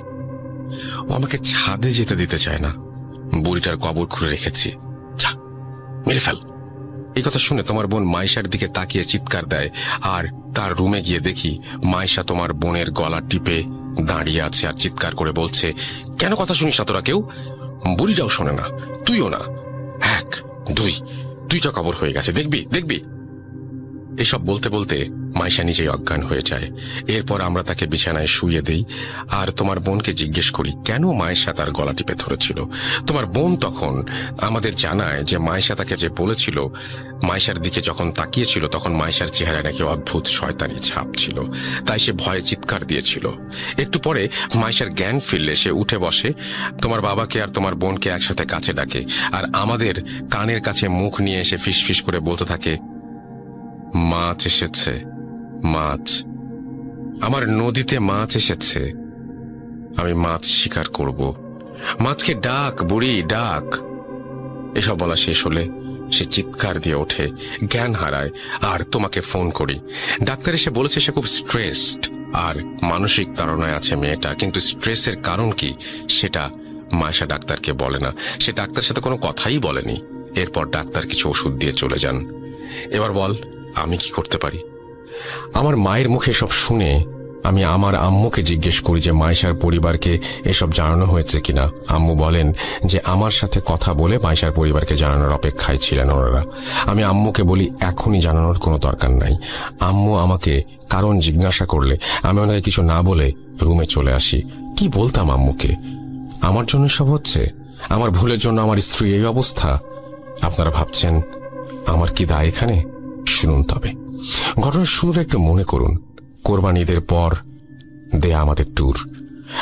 A: ও আমাকে ছাদে যেতে দিতে চায় না, বুড়িটার কবর খুঁড়ে রেখেছি, যা মেরে ফেল। এই কথা শুনে তোমার বোন মাইশার দিকে তাকিয়ে চিৎকার দেয়। আর তার রুমে গিয়ে দেখি মাইশা তোমার বোনের গলা টিপে দাঁড়িয়ে আছে আর চিৎকার করে বলছে, কেন কথা শুনিস না তোরা কেউ? বুড়িটাও শোনে না, তুইও না, 1, 2, 2টা কবর হয়ে গেছে, দেখবি দেখবি। এসব বলতে বলতে মাইশা নিজেই অজ্ঞান হয়ে যায়। এরপর আমরা তাকে বিছানায় শুইয়ে দিই আর তোমার বোনকে জিজ্ঞেস করি কেন মাইশা তার গলা টিপে ধরেছিল। তোমার বোন তখন আমাদের জানায় যে মাইশা তাকে যে বলেছিল, মাইশার দিকে যখন তাকিয়েছিল তখন মাইশার চেহারায় নাকি অদ্ভুত শয়তানি ছাপ ছিল, তাই সে ভয়ে চিৎকার দিয়েছিল। একটু পরে মাইশার জ্ঞান ফিরলে সে উঠে বসে, তোমার বাবাকে আর তোমার বোনকে একসাথে কাছে ডাকে আর আমাদের কানের কাছে মুখ নিয়ে এসে ফিসফিস করে বলতে থাকে, মাছ এসেছে, মাছ, আমার নদীতে মাছ এসেছে, আমি মাছ শিকার করব, মাছকে ডাক বুড়ি ডাক। এসব বলা শেষ হলে সে চিৎকার দিয়ে ওঠে, জ্ঞান হারায়, আর তোমাকে ফোন করি। ডাক্তার এসে বলেছে সে খুব স্ট্রেসড আর মানসিক তাড়নায় আছে মেয়েটা, কিন্তু স্ট্রেসের কারণ কি সেটা মায়েশা ডাক্তারকে বলে না। সে ডাক্তার সাথে কোনো কথাই বলেনি। এরপর ডাক্তার কিছু ওষুধ দিয়ে চলে যান। এবার বল আমি কি করতে পারি? আমার মায়ের মুখে সব শুনে আমি আমার আম্মুকে জিজ্ঞেস করি যে মায়েশার পরিবারকে এসব জানানো হয়েছে কিনা। আম্মু বলেন যে আমার সাথে কথা বলে মায়েশার পরিবারকে জানানোর অপেক্ষায় ছিলেন ওনারা। আমি আম্মুকে বলি এখনই জানানোর কোনো দরকার নাই। আম্মু আমাকে কারণ জিজ্ঞাসা করলে আমি ওনাকে কিছু না বলে রুমে চলে আসি। কি বলতাম আম্মুকে? আমার জন্য সব হচ্ছে, আমার ভুলের জন্য আমার স্ত্রী এই অবস্থা। আপনারা ভাবছেন আমার কি দায় এখানে? শুনুন তবে ঘটনার শুরুটা একটু মনে করুন। কোরবানি ঈদের পর দেয়া আমাদের ট্যুর।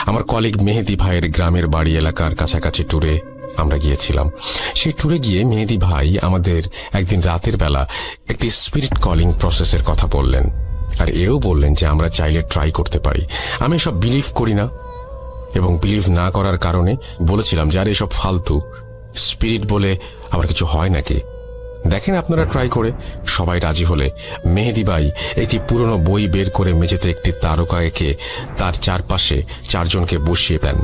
A: আমার কলিগ মেহেদি ভাইয়ের গ্রামের বাড়ি এলাকার কাছাকাছি ট্যুরে আমরা গিয়েছিলাম। সেই ট্যুরে গিয়ে মেহেদি ভাই আমাদের একদিন রাতের বেলা একটি স্পিরিট কলিং প্রসেসের কথা বললেন, আর এও বললেন যে আমরা চাইলে ট্রাই করতে পারি। আমি সব বিলিভ করি না, এবং বিলিভ না করার কারণে বলেছিলাম যে আর এসব ফালতু, স্পিরিট বলে আবার কিছু হয় নাকি, দেখেন আপনারা ট্রাই করে। সবাই রাজি হলে মেহেদি ভাই একটি পুরনো বই বের করে মেঝেতে একটি তারকা এঁকে তার চারপাশে 4 জনকে বসিয়ে দেন।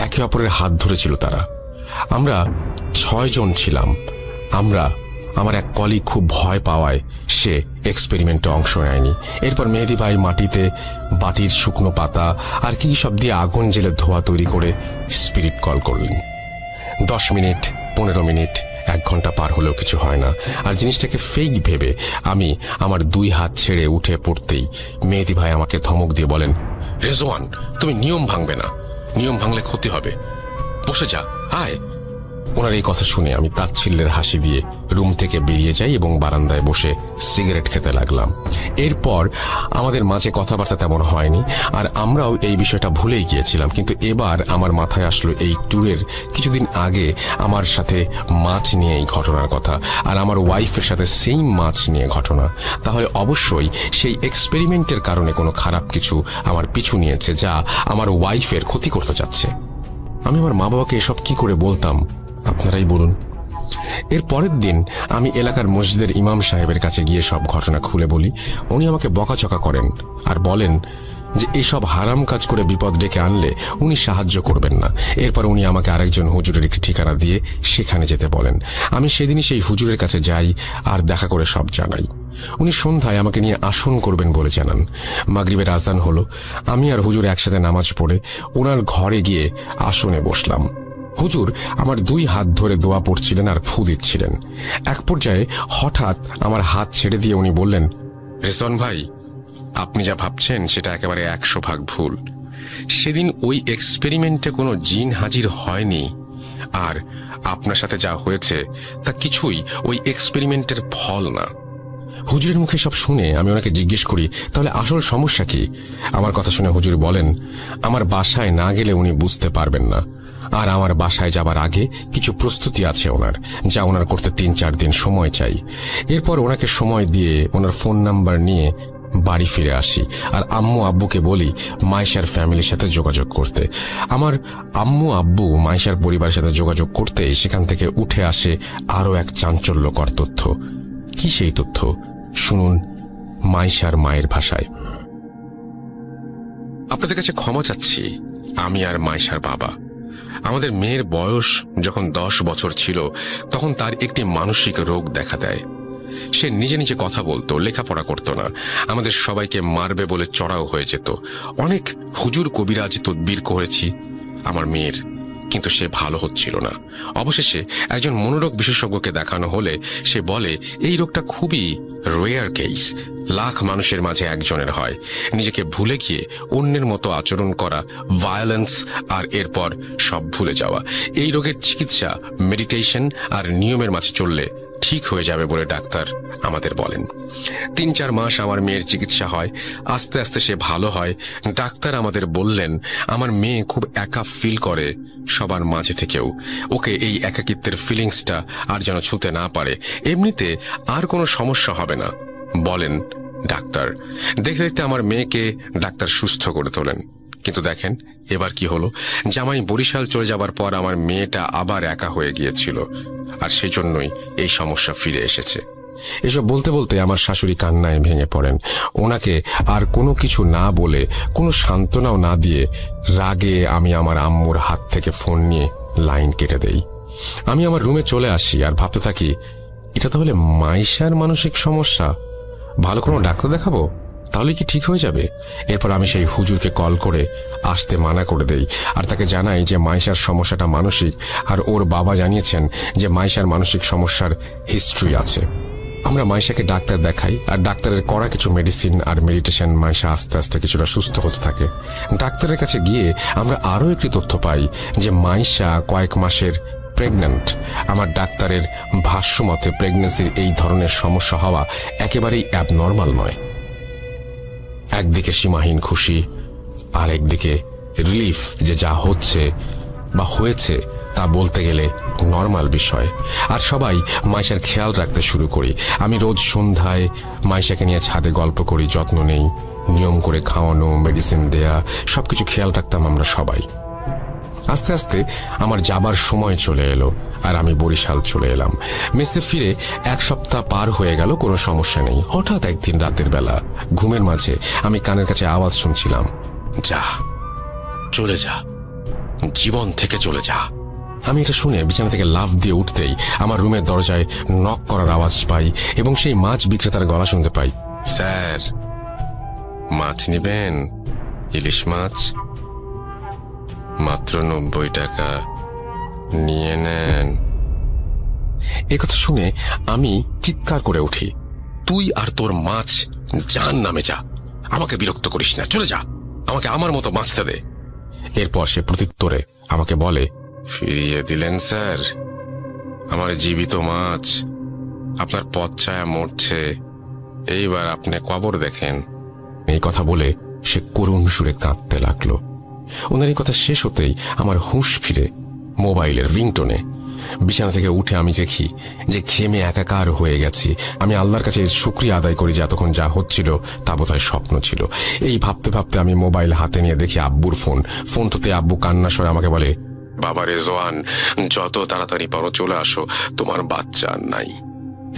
A: একে অপরের হাত ধরেছিল তারা। আমরা 6 জন ছিলাম। আমার এক কলিগ খুব ভয় পাওয়ায় সে এক্সপেরিমেন্টে অংশ নেয়নি। এরপর মেহেদি ভাই মাটিতে বাটির শুকনো পাতা আর কি সব দিয়ে আগুন জেলে ধোঁয়া তৈরি করে স্পিরিট কল করলেন। 10 মিনিট, 15 মিনিট, 1 ঘন্টা পার হলেও কিছু হয় না। আর জিনিসটাকে ফেক ভেবে আমি আমার 2 হাত ছেড়ে উঠে পড়তেই মেহেদি ভাই আমাকে ধমক দিয়ে বলেন, রেজওয়ান তুমি নিয়ম ভাঙবে না, নিয়ম ভাঙলে ক্ষতি হবে, বসে যা, আয়। ওনার এই কথা শুনে আমি তাচ্ছিল্যের হাসি দিয়ে রুম থেকে বেরিয়ে যাই এবং বারান্দায় বসে সিগারেট খেতে লাগলাম। এরপর আমাদের মাঝে কথাবার্তা তেমন হয়নি, আর আমরাও এই বিষয়টা ভুলেই গিয়েছিলাম। কিন্তু এবার আমার মাথায় আসলো এই ট্যুরের কিছুদিন আগে আমার সাথে মাছ নিয়ে এই ঘটনার কথা, আর আমার ওয়াইফের সাথে সেই মাছ নিয়ে ঘটনা। তাহলে অবশ্যই সেই এক্সপেরিমেন্টের কারণে কোনো খারাপ কিছু আমার পিছু নিয়েছে, যা আমার ওয়াইফের ক্ষতি করতে চাচ্ছে। আমি আমার মা বাবাকে এসব কি করে বলতাম আপনারাই বলুন। এর পরের দিন আমি এলাকার মসজিদের ইমাম সাহেবের কাছে গিয়ে সব ঘটনা খুলে বলি। উনি আমাকে বকাচকা করেন আর বলেন যে এসব হারাম কাজ করে বিপদ ডেকে আনলে উনি সাহায্য করবেন না। এরপর উনি আমাকে আরেকজন হুজুরের একটি ঠিকানা দিয়ে সেখানে যেতে বলেন। আমি সেদিনই সেই হুজুরের কাছে যাই আর দেখা করে সব জানাই। উনি সন্ধ্যায় আমাকে নিয়ে আসন করবেন বলে জানান। মাগরিবের আজান হলো। আমি আর হুজুর একসাথে নামাজ পড়ে ওনার ঘরে গিয়ে আসনে বসলাম। হুজুর আমার 2 হাত ধরে দোয়া পড়ছিলেন আর ফু দিচ্ছিলেন। এক পর্যায়ে হঠাৎ আমার হাত ছেড়ে দিয়ে উনি বললেন, রেজওয়ান ভাই আপনি যা ভাবছেন সেটা একেবারে 100% ভুল। সেদিন ওই এক্সপেরিমেন্টে কোনো জিন হাজির হয়নি, আর আপনার সাথে যা হয়েছে তা কিছুই ওই এক্সপেরিমেন্টের ফল না। হুজুরের মুখে সব শুনে আমি ওনাকে জিজ্ঞেস করি, তাহলে আসল সমস্যা কি? আমার কথা শুনে হুজুর বলেন, আমার বাসায় না গেলে উনি বুঝতে পারবেন না, আর আমার বাসায় যাবার আগে কিছু প্রস্তুতি আছে ওনার, যা ওনার করতে 3-4 দিন সময় চাই। এরপর ওনাকে সময় দিয়ে ওনার ফোন নাম্বার নিয়ে বাড়ি ফিরে আসি, আর আম্মু আব্বুকে বলি মায়েশার ফ্যামিলির সাথে যোগাযোগ করতে। আমার আম্মু আব্বু মায়েশার পরিবারের সাথে যোগাযোগ করতে সেখান থেকে উঠে আসে আরও এক চাঞ্চল্যকর তথ্য। কি সেই তথ্য? শুনুন মায়েশার মায়ের ভাষায়। আপনাদের কাছে ক্ষমা চাচ্ছি, আমি আর মায়েশার বাবা। আমাদের মেয়ের বয়স যখন 10 বছর ছিল তখন তার একটি মানসিক রোগ দেখা দেয়। সে নিজে নিজে কথা বলতো, লেখাপড়া করতো না, আমাদের সবাইকে মারবে বলে চড়াও হয়ে যেত। অনেক হুজুর কবিরাজ তদবির করেছি আমার মেয়ের, কিন্তু সে ভালো হচ্ছিল না। অবশেষে একজন মনোরোগ বিশেষজ্ঞকে দেখানো হলে সে বলে এই রোগটা খুবই রেয়ার কেস, লাখ মানুষের মাঝে একজনের হয়। নিজেকে ভুলে গিয়ে অন্যের মতো আচরণ করা, ভায়োলেন্স, আর এরপর সব ভুলে যাওয়া। এই রোগের চিকিৎসা মেডিটেশন আর নিয়মের মাঝে চললে ঠিক হয়ে যাবে বলে ডাক্তার আমাদের বলেন। 3-4 মাস আমার মেয়ের চিকিৎসা হয়, আস্তে আস্তে সে ভালো হয়। ডাক্তার আমাদের বললেন আমার মেয়ে খুব একা ফিল করে সবার মাঝে থেকেও। ওকে এই একাকিত্বের ফিলিংসটা আর যেন ছুঁতে না পারে। এমনিতে আর কোনো সমস্যা হবে না বলেন ডাক্তার। দেখতে দেখতে আমার মেয়েকে ডাক্তার সুস্থ করে তোলেন, কিন্তু দেখেন এবার কি হলো, জামাই বরিশাল চলে যাবার পর আমার মেয়েটা আবার একা হয়ে গিয়েছিল, আর সেই জন্যই এই সমস্যা ফিরে এসেছে। এসব বলতে বলতে আমার শাশুড়ি কান্নায় ভেঙে পড়েন। ওনাকে আর কোনো কিছু না বলে, কোনো সান্ত্বনাও না দিয়ে রাগে আমি আমার আম্মুর হাত থেকে ফোন নিয়ে লাইন কেটে দেই। আমি আমার রুমে চলে আসি আর ভাবতে থাকি, এটা তাহলে মাইশার মানসিক সমস্যা, ভালো কোনো ডাক্তার দেখাবো, তাহলে কি ঠিক হয়ে যাবে। এরপর আমি সেই হুজুরকে কল করে আসতে মানা করে দেই আর তাকে জানাই যে মাইশার সমস্যাটা মানসিক, আর ওর বাবা জানিয়েছেন যে মাইশার মানসিক সমস্যার হিস্ট্রি আছে। আমরা মাইশাকে ডাক্তার দেখাই, আর ডাক্তারের করা কিছু মেডিসিন আর মেডিটেশন মাইশা আস্তে আস্তে কিছুটা সুস্থ হতে থাকে। ডাক্তারের কাছে গিয়ে আমরা আরও একটি তথ্য পাই যে মাইশা কয়েক মাসের প্রেগন্যান্ট। আমার ডাক্তারের ভাষ্য মতে প্রেগন্যান্সির এই ধরনের সমস্যা হওয়া একেবারেই অ্যাবনর্মাল নয়। একদিকে সীমাহীন খুশি, আর একদিকে রিলিফ যে যা হচ্ছে বা হয়েছে তা বলতে গেলে নর্মাল বিষয়। আর সবাই মাইশার খেয়াল রাখতে শুরু করি। আমি রোজ সন্ধ্যায় মাইশাকে নিয়ে ছাদে গল্প করি, যত্ন নেই, নিয়ম করে খাওয়ানো, মেডিসিন দেয়া, সবকিছু খেয়াল রাখতাম আমরা সবাই। আস্তে আস্তে আমার যাবার সময় চলে এলো আর আমি বরিশাল চলে এলাম। মেসে ফিরে 1 সপ্তাহ পার হয়ে গেল, কোনো সমস্যা নেই। হঠাৎ একদিন রাতের বেলা ঘুমের মাঝে আমি কানের কাছে আওয়াজ শুনছিলাম, যা, চলে যা, জীবন থেকে চলে যা। আমি এটা শুনে বিছানা থেকে লাফ দিয়ে উঠতেই আমার রুমের দরজায় নক করার আওয়াজ পাই এবং সেই মাছ বিক্রেতার গলা শুনতে পাই, স্যার, মাছ নেবেন? ইলিশ মাছ মাত্র 90 টাকা, নিয়ে নেন। একথা শুনে আমি চিৎকার করে উঠি, তুই আর তোর মাছ জাহান্নামে যা, আমাকে বিরক্ত করিস না, চলে যা, আমাকে আমার মতো মাছতে দে। এরপর সে প্রত্যুত্তরে আমাকে বলে, ফিরিয়ে দিলেন স্যার, আমার জীবিত মাছ আপনার পথ ছায়া মরছে, এইবার আপনি কবর দেখেন। এই কথা বলে সে করুণ সুরে কাঁদতে লাগলো। ওনার এই কথা শেষ হতেই আমার হুঁশ ফিরে মোবাইলের রিংটোনে। বিছানা থেকে উঠে আমি দেখি যে ঘেমে একাকার হয়ে গেছি। আমি আল্লাহর কাছে শুকরিয়া আদায় করি যে এতক্ষণ যা হচ্ছিল তা বোধহয় স্বপ্ন ছিল। এই ভাবতে ভাবতে আমি মোবাইল হাতে নিয়ে দেখি আব্বুর ফোন তোতে আব্বু কান্না স্বরে আমাকে বলে, বাবা রেজওয়ান, যত তাড়াতাড়ি পারো চলে আসো, তোমার বাচ্চা আর নাই।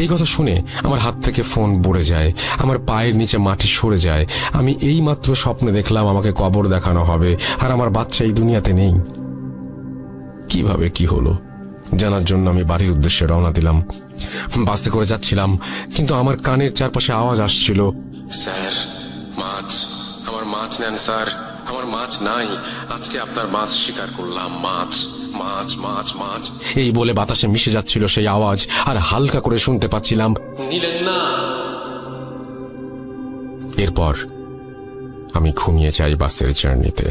A: এই কথা শুনে আমার হাত থেকে ফোন পড়ে যায়, আমার পায়ের নিচে মাটি সরে যায়। আমি এই মাত্র স্বপ্নে দেখলাম আমাকে কবর দেখানো হবে, আর আমার বাচ্চা এই দুনিয়াতে নেই। কিভাবে কি হলো জানার জন্য আমি বাড়ির উদ্দেশ্যে রওনা দিলাম। বাসে করে যাচ্ছিলাম, কিন্তু আমার কানের চারপাশে আওয়াজ আসছিল, স্যার, মাছ, আমার মাছ নেন স্যার, আমার মাছ নাই, আজকে আপনার মাছ শিকার করলাম, মাছ, মাছ, মাছ, মাছ। এই বলে বাতাসে মিশে যাচ্ছিল সেই আওয়াজ, আর হালকা করে শুনতে পাচ্ছিলাম, নিলেন না। এরপর আমি ঘুমিয়ে যাই বাসের জার্নিতে।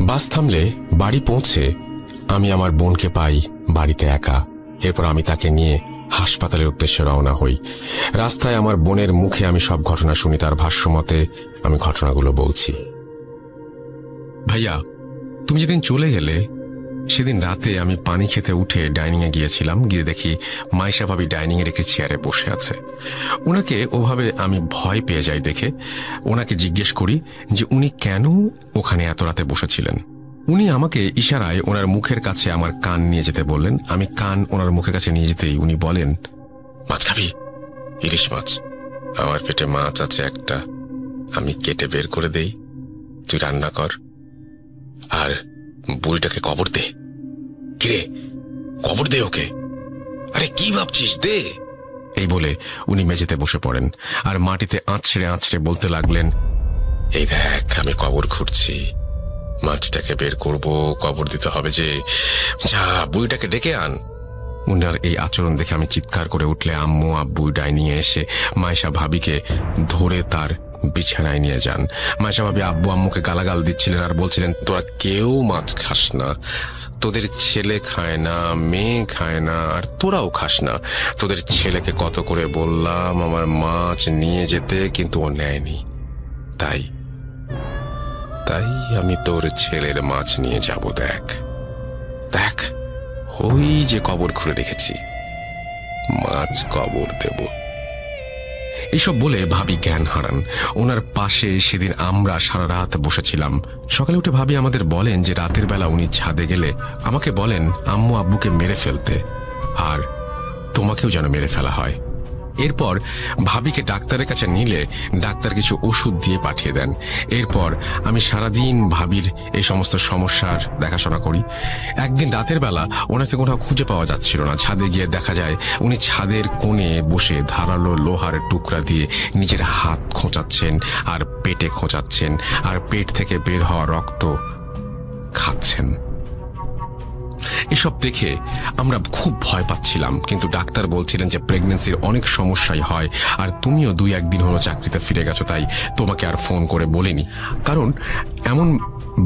A: বাস থামলে বাড়ি পৌঁছে আমি আমার বোনকে পাই বাড়িতে একা। এরপর আমি তাকে নিয়ে হাসপাতালের উদ্দেশ্যে রওনা হই। রাস্তায় আমার বোনের মুখে আমি সব ঘটনা শুনি। তার ভাষ্য মতে আমি ঘটনাগুলো বলছি। ভাইয়া, তুমি যেদিন চলে গেলে সেদিন রাতে আমি পানি খেতে উঠে ডাইনিংয়ে গিয়েছিলাম। গিয়ে দেখি মাইশা ভাবি ডাইনিংয়ের একটি চেয়ারে বসে আছে। ওনাকে ওভাবে আমি ভয় পেয়ে যাই দেখে ওনাকে জিজ্ঞেস করি যে উনি কেন ওখানে এত রাতে বসেছিলেন। উনি আমাকে ইশারায় ওনার মুখের কাছে আমার কান নিয়ে যেতে বললেন। আমি কান ওনার মুখের কাছে নিয়ে যেতেই উনি বলেন, মাছ খাবি? ইলিশ মাছ। আমার পেটে মাছ আছে একটা, আমি কেটে বের করে দেই, তুই রান্না কর, আর বুড়িটাকে কবর দে। কিরে, কবর দে ওকে। আরে কি ভাবছিস, দে। এই বলে উনি মেঝেতে বসে পড়েন আর মাটিতে আঁচড়ে আঁচড়ে বলতে লাগলেন, এই দেখ, আমি কবর খুঁড়ছি, মাছটাকে বের করব, কবর দিতে হবে যে, যা বুড়িটাকে ডেকে আন। উনার এই আচরণ দেখে আমি চিৎকার করে উঠলে আম্মু আব্বু ডাইনিংয়ে এসে মাইশা ভাবিকে ধরে তার বিছানায় নিয়ে যান। মাইশা ভাবি আব্বু আম্মুকে গালাগাল দিচ্ছিলেন আর বলছিলেন, তোরা কেউ মাছ খাস না, তোদের ছেলে খায় না, মেয়ে খায় না, আর তোরাও খাস না। তোদের ছেলেকে কত করে বললাম আমার মাছ নিয়ে যেতে, কিন্তু ও নেয়নি। তাই আমি তোর ছেলের মাছ নিয়ে যাব। দেখ দেখ, ওই যে কবর খুঁড়ে রেখেছি, মাছ কবর দেব। এইসব বলে ভাবি জ্ঞান হারান। ওনার পাশে সেদিন আমরা সারা রাত বসেছিলাম। সকালে উঠে ভাবি আমাদের বলেন যে রাতের বেলা উনি ছাদে গেলে আমাকে বলেন আম্মু আব্বুকে মেরে ফেলতে, আর তোমাকেও যেন মেরে ফেলা হয়। এরপর ভাবিকে ডাক্তারের কাছে নিলে ডাক্তার কিছু ওষুধ দিয়ে পাঠিয়ে দেন। এরপর আমি সারাদিন ভাবির এই সমস্ত সমস্যার দেখাশোনা করি। একদিন রাতের বেলা ওনাকে কোথাও খুঁজে পাওয়া যাচ্ছিল না। ছাদে গিয়ে দেখা যায় উনি ছাদের কোণে বসে ধারালো লোহার টুকরা দিয়ে নিজের হাত খোঁচাচ্ছেন আর পেটে খোঁচাচ্ছেন, আর পেট থেকে বের হওয়া রক্ত খাচ্ছেন। এসব দেখে আমরা খুব ভয় পাচ্ছিলাম, কিন্তু ডাক্তার বলছিলেন যে প্রেগন্যান্সির অনেক সমস্যাই হয়, আর তুমিও 2-1 দিন হলো চাকরিতে ফিরে গেছো, তাই তোমাকে আর ফোন করে বলিনি। কারণ এমন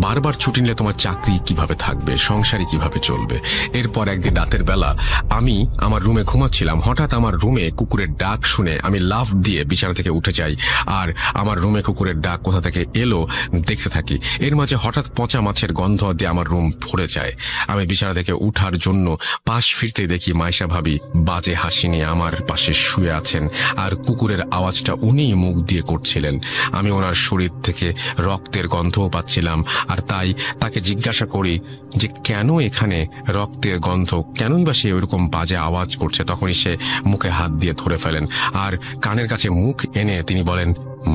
A: বারবার ছুটি নিলে তোমার চাকরি কিভাবে থাকবে, সংসারই কিভাবে চলবে। এরপর একদিন রাতের বেলা আমি আমার রুমে ঘুমাচ্ছিলাম। হঠাৎ আমার রুমে কুকুরের ডাক শুনে আমি লাফ দিয়ে বিছানা থেকে উঠে যাই, আর আমার রুমে কুকুরের ডাক কোথা থেকে এলো দেখতে থাকি। এর মাঝে হঠাৎ পচা মাছের গন্ধ দিয়ে আমার রুম ভরে যায়। আমি বিছানা থেকে উঠার জন্য পাশ ফিরতে দেখি মাইশা ভাবি বাজে হাসি নিয়ে আমার পাশে শুয়ে আছেন, আর কুকুরের আওয়াজটা উনিই মুখ দিয়ে করছিলেন। আমি ওনার শরীর থেকে রক্তের গন্ধও পাচ্ছিলাম, আর তাই তাকে জিজ্ঞাসা করি যে কেন এখানে রক্তের গন্ধ, কেনই বা সে ওইরকম বাজে আওয়াজ করছে। তখনই সে মুখে হাত দিয়ে ধরে ফেলেন, আর কানের কাছে মুখ এনে তিনি বলেন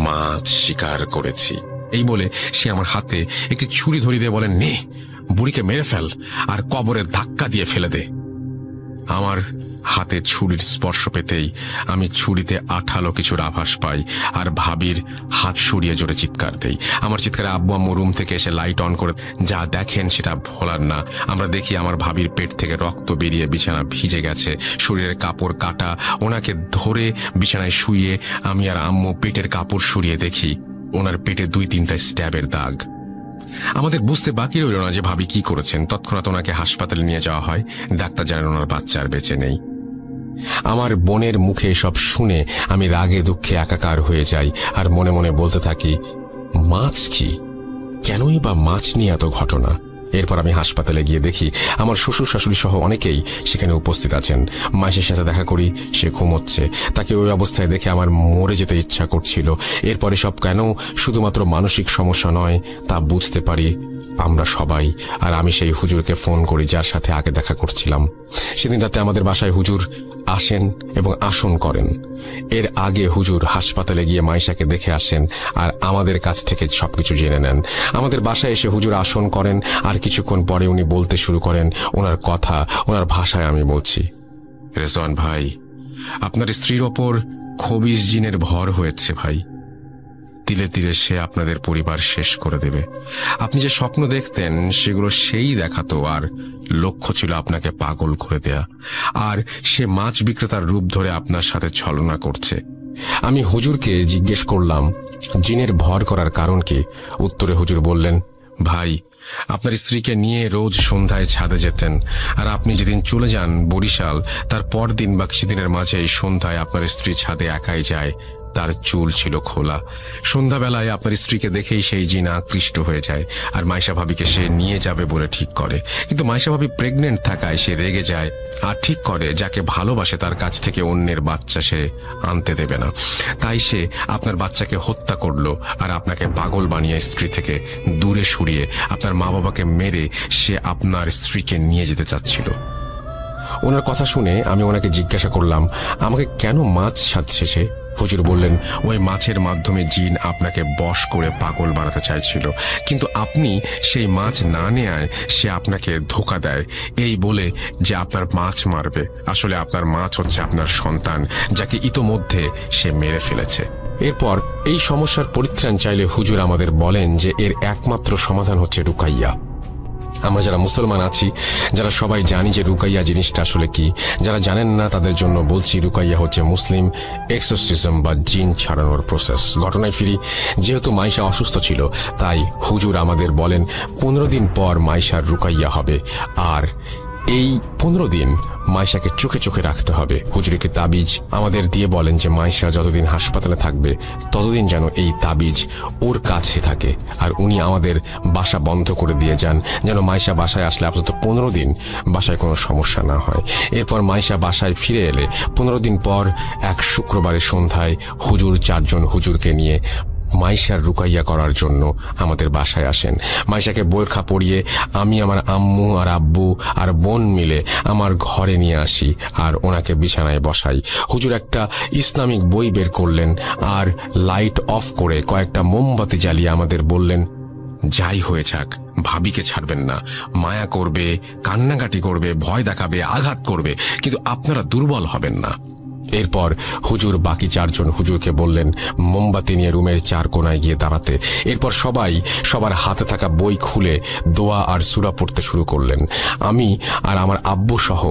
A: মাছ শিকার করেছি। এই বলে সে আমার হাতে একটি ছুরি ধরিয়ে দিয়ে বলেন, নে বুড়িকে মেরে ফেল আর কবরে ধাক্কা দিয়ে ফেলে দে। আমার হাতে ছুরির স্পর্শ পেতেই আমি ছুরিতে আঠালো কিছুর আভাস পাই, আর ভাবির হাত সরিয়ে জোরে চিৎকার দেই। আমার চিৎকারে আব্বু আম্মু রুম থেকে এসে লাইট অন করে যা দেখেন সেটা ভোলার না। আমরা দেখি আমার ভাবির পেট থেকে রক্ত বেরিয়ে বিছানা ভিজে গেছে, শরীরের কাপড় কাটা। ওনাকে ধরে বিছানায় শুইয়ে আমি আর আম্মু পেটের কাপড় সরিয়ে দেখি ওনার পেটে 2-3টা স্ট্যাবের দাগ। আমাদের বুঝতে বাকি রইল না যে ভাবি কি করেছেন। তৎক্ষণাৎ ওনাকে হাসপাতালে নিয়ে যাওয়া হয়। ডাক্তার জানেন ওনার বাচ্চা আর বেঁচে নেই। আমার বোনের মুখে সব শুনে আমি রাগে দুঃখে একাকার হয়ে যাই, আর মনে মনে বলতে থাকি মাছ কি, কেনই বা মাছ নিয়ে এত ঘটনা। এরপর আমি হাসপাতালে গিয়ে দেখি আমার শ্বশুর শাশুড়ি সহ অনেকেই সেখানে উপস্থিত আছেন। মাসির সাথে দেখা করি, সে ঘুমোচ্ছে। তাকে ওই অবস্থায় দেখে আমার মরে যেতে ইচ্ছা করছিল। এরপরে সব কেন শুধুমাত্র মানসিক সমস্যা নয় তা বুঝতে পারি আমরা সবাই। আর আমি সেই হুজুরকে ফোন করি যার সাথে আগে দেখা করছিলাম। সেদিন রাতে আমাদের বাসায় হুজুর আসেন এবং আসন করেন। এর আগে হুজুর হাসপাতালে গিয়ে মাইশাকে দেখে আসেন আর আমাদের কাছ থেকে সবকিছু জেনে নেন। আমাদের বাসায় এসে হুজুর আসন করেন, আর কিছুক্ষণ পরে উনি বলতে শুরু করেন ওনার কথা ওনার ভাষায়। আমি বলছি, রেজওয়ান ভাই, আপনার স্ত্রীর ওপর খবিশ জিনের ভর হয়েছে ভাই। তিলে তিলে সে আপনাদের পরিবার শেষ করে দেবে। আপনি যে স্বপ্ন দেখতেন সেগুলো সেই দেখাতো, আর লক্ষ্য ছিল আপনাকে পাগল করে দেয়া। আর সে মাছ বিক্রেতার রূপ ধরে আপনার সাথে ছলনা করছে। আমি হুজুরকে জিজ্ঞেস করলাম জিনের ভর করার কারণ কি। উত্তরে হুজুর বললেন, ভাই, আপনার স্ত্রীকে নিয়ে রোজ সন্ধ্যায় ছাদে যেতেন, আর আপনি যেদিন চলে যান বরিশাল তার পরদিন বা কিছুদিনের মাঝে এই সন্ধ্যায় আপনার স্ত্রী ছাদে একাই যায়। তার চুল ছিল খোলা। সন্ধ্যাবেলায় আপনার স্ত্রীকে দেখেই সেই জিন আকৃষ্ট হয়ে যায়, আর মাইশা ভাবিকে সে নিয়ে যাবে বলে ঠিক করে। কিন্তু মাইশা ভাবি প্রেগনেন্ট থাকায় সে রেগে যায় আর ঠিক করে যাকে ভালোবাসে তার কাছ থেকে অন্যের বাচ্চা সে আনতে দেবে না। তাই সে আপনার বাচ্চাকে হত্যা করলো, আর আপনাকে পাগল বানিয়ে স্ত্রী থেকে দূরে সরিয়ে আপনার মা বাবাকে মেরে সে আপনার স্ত্রীকে নিয়ে যেতে চাচ্ছিল। ওনার কথা শুনে আমি ওনাকে জিজ্ঞাসা করলাম আমাকে কেন মাছ সাজছে সে। হুজুর বললেন, ওই মাছের মাধ্যমে জিন আপনাকে বশ করে পাগল বানাতে চাইছিল, কিন্তু আপনি সেই মাছ না নেয়ায় সে আপনাকে ধোঁকা দেয়, এই বলে যে আপনার মাছ মারবে। আসলে আপনার মাছ হচ্ছে আপনার সন্তান, যাকে ইতোমধ্যে সে মেরে ফেলেছে। এরপর এই সমস্যার পরিত্রাণ চাইলে হুজুর আমাদের বলেন যে এর একমাত্র সমাধান হচ্ছে রুকাইয়া। আমরা যারা মুসলমান আছি, যারা সবাই জানি যে রুকাইয়া জিনিসটা আসলে কি, যারা জানেন না তাদের জন্য বলছি, রুকাইয়া হচ্ছে মুসলিম এক্সোরসিজম বা জিন ছাড়ানোর প্রসেস। ঘটনায় ফিরি, যেহেতু মাইশা অসুস্থ ছিল তাই হুজুর আমাদের বলেন 15 দিন পর মাইশার রুকাইয়া হবে, আর এই 15 দিন মাইশাকে চোখে চোখে রাখতে হবে। হুজুর একটি তাবিজ আমাদের দিয়ে বলেন যে মাইশা যতদিন হাসপাতালে থাকবে ততদিন যেন এই তাবিজ ওর কাছে থাকে, আর উনি আমাদের বাসা বন্ধ করে দিয়ে যান যেন মাইশা বাসায় আসলে আপাতত 15 দিন বাসায় কোনো সমস্যা না হয়। এরপর মাইশা বাসায় ফিরে এলে 15 দিন পর এক শুক্রবারের সন্ধ্যায় হুজুর 4 জন হুজুরকে নিয়ে মাইশার রুকাইয়া করার জন্য আমাদের বাসায় আসেন। মাইশাকে বোরখা পরিয়ে আমি আমার আম্মু আর আব্বু আর বোন মিলে আমার ঘরে নিয়ে আসি আর ওনাকে বিছানায় বসাই। হুজুর একটা ইসলামিক বই বের করলেন আর লাইট অফ করে কয়েকটা মোমবাতি জ্বালিয়ে আমাদের বললেন, যাই হয়ে যাক ভাবিকে ছাড়বেন না। মায়া করবে, কান্নাকাটি করবে, ভয় দেখাবে, আঘাত করবে, কিন্তু আপনারা দুর্বল হবেন না। এরপর হুজুর বাকি 4 জন হুজুরকে বললেন মোমবাতি নিয়ে রুমের 4 কোণায় গিয়ে দাঁড়াতে। এরপর সবাই সবার হাতে থাকা বই খুলে দোয়া আর সূরা পড়তে শুরু করলেন। আমি আর আমার আব্বু সহ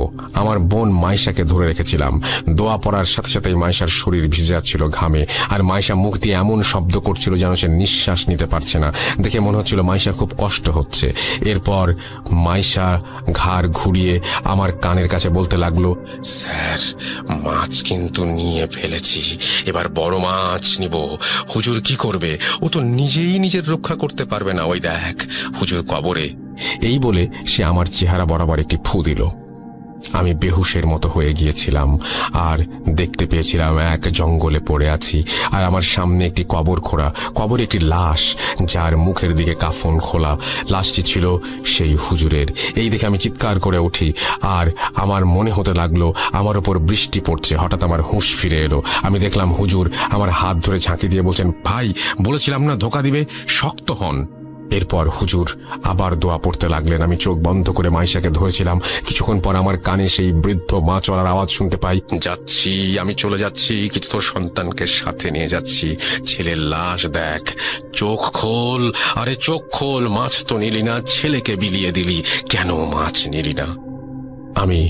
A: আমার বোন মাইশাকে ধরে রেখেছিলাম। দোয়া পড়ার সাথে সাথেই মাইশার শরীর ভিজে যাচ্ছিল ঘামে, আর মাইশা মুখ দিয়ে এমন শব্দ করছিল যেন সে নিঃশ্বাস নিতে পারছে না। দেখে মনে হচ্ছিল মাইশার খুব কষ্ট হচ্ছে। এরপর মাইশা ঘাড় ঘুরিয়ে আমার কানের কাছে বলতে লাগলো, স্যার মাছ কিন্তু নিয়ে ফেলেছি, এবার বড় মাছ নিব। হুজুর কি করবে? ও তো নিজেই নিজের রক্ষা করতে পারবে না, ওই দেখ হুজুর কবরে। এই বলে সে আমার চেহারা বরাবর একটি ফু দিল। আমি বেহুশের মতো হয়ে গিয়েছিলাম আর দেখতে পেয়েছিলাম এক জঙ্গলে পড়ে আছি, আর আমার সামনে একটি কবর খোঁড়া, কবরে একটি লাশ যার মুখের দিকে কাফন খোলা। লাশটি ছিল সেই হুজুরের। এই দেখে আমি চিৎকার করে উঠি আর আমার মনে হতে লাগলো আমার ওপর বৃষ্টি পড়ছে। হঠাৎ আমার হুঁশ ফিরে এলো। আমি দেখলাম হুজুর আমার হাত ধরে ঝাঁকি দিয়ে বলছেন, ভাই বলেছিলাম না ধোকা দিবে, শক্ত হন। এরপর হুজুর আবার দোয়া পড়তে লাগলেন। আমি চোখ বন্ধ করে মাইশাকে ধরেছিলাম। কিছুক্ষণ পর আমার কানে সেই বৃদ্ধ মা চলার আওয়াজ শুনতে পাই, যাচ্ছি, আমি চলে যাচ্ছি, কিন্তু তোর সন্তানকে সাথে নিয়ে যাচ্ছি। ছেলের লাশ দেখ, চোখ খোল, আরে চোখ খোল, মাছ তো নিলি না, ছেলেকে বিলিয়ে দিলি, কেন মাছ নিলি না? আমি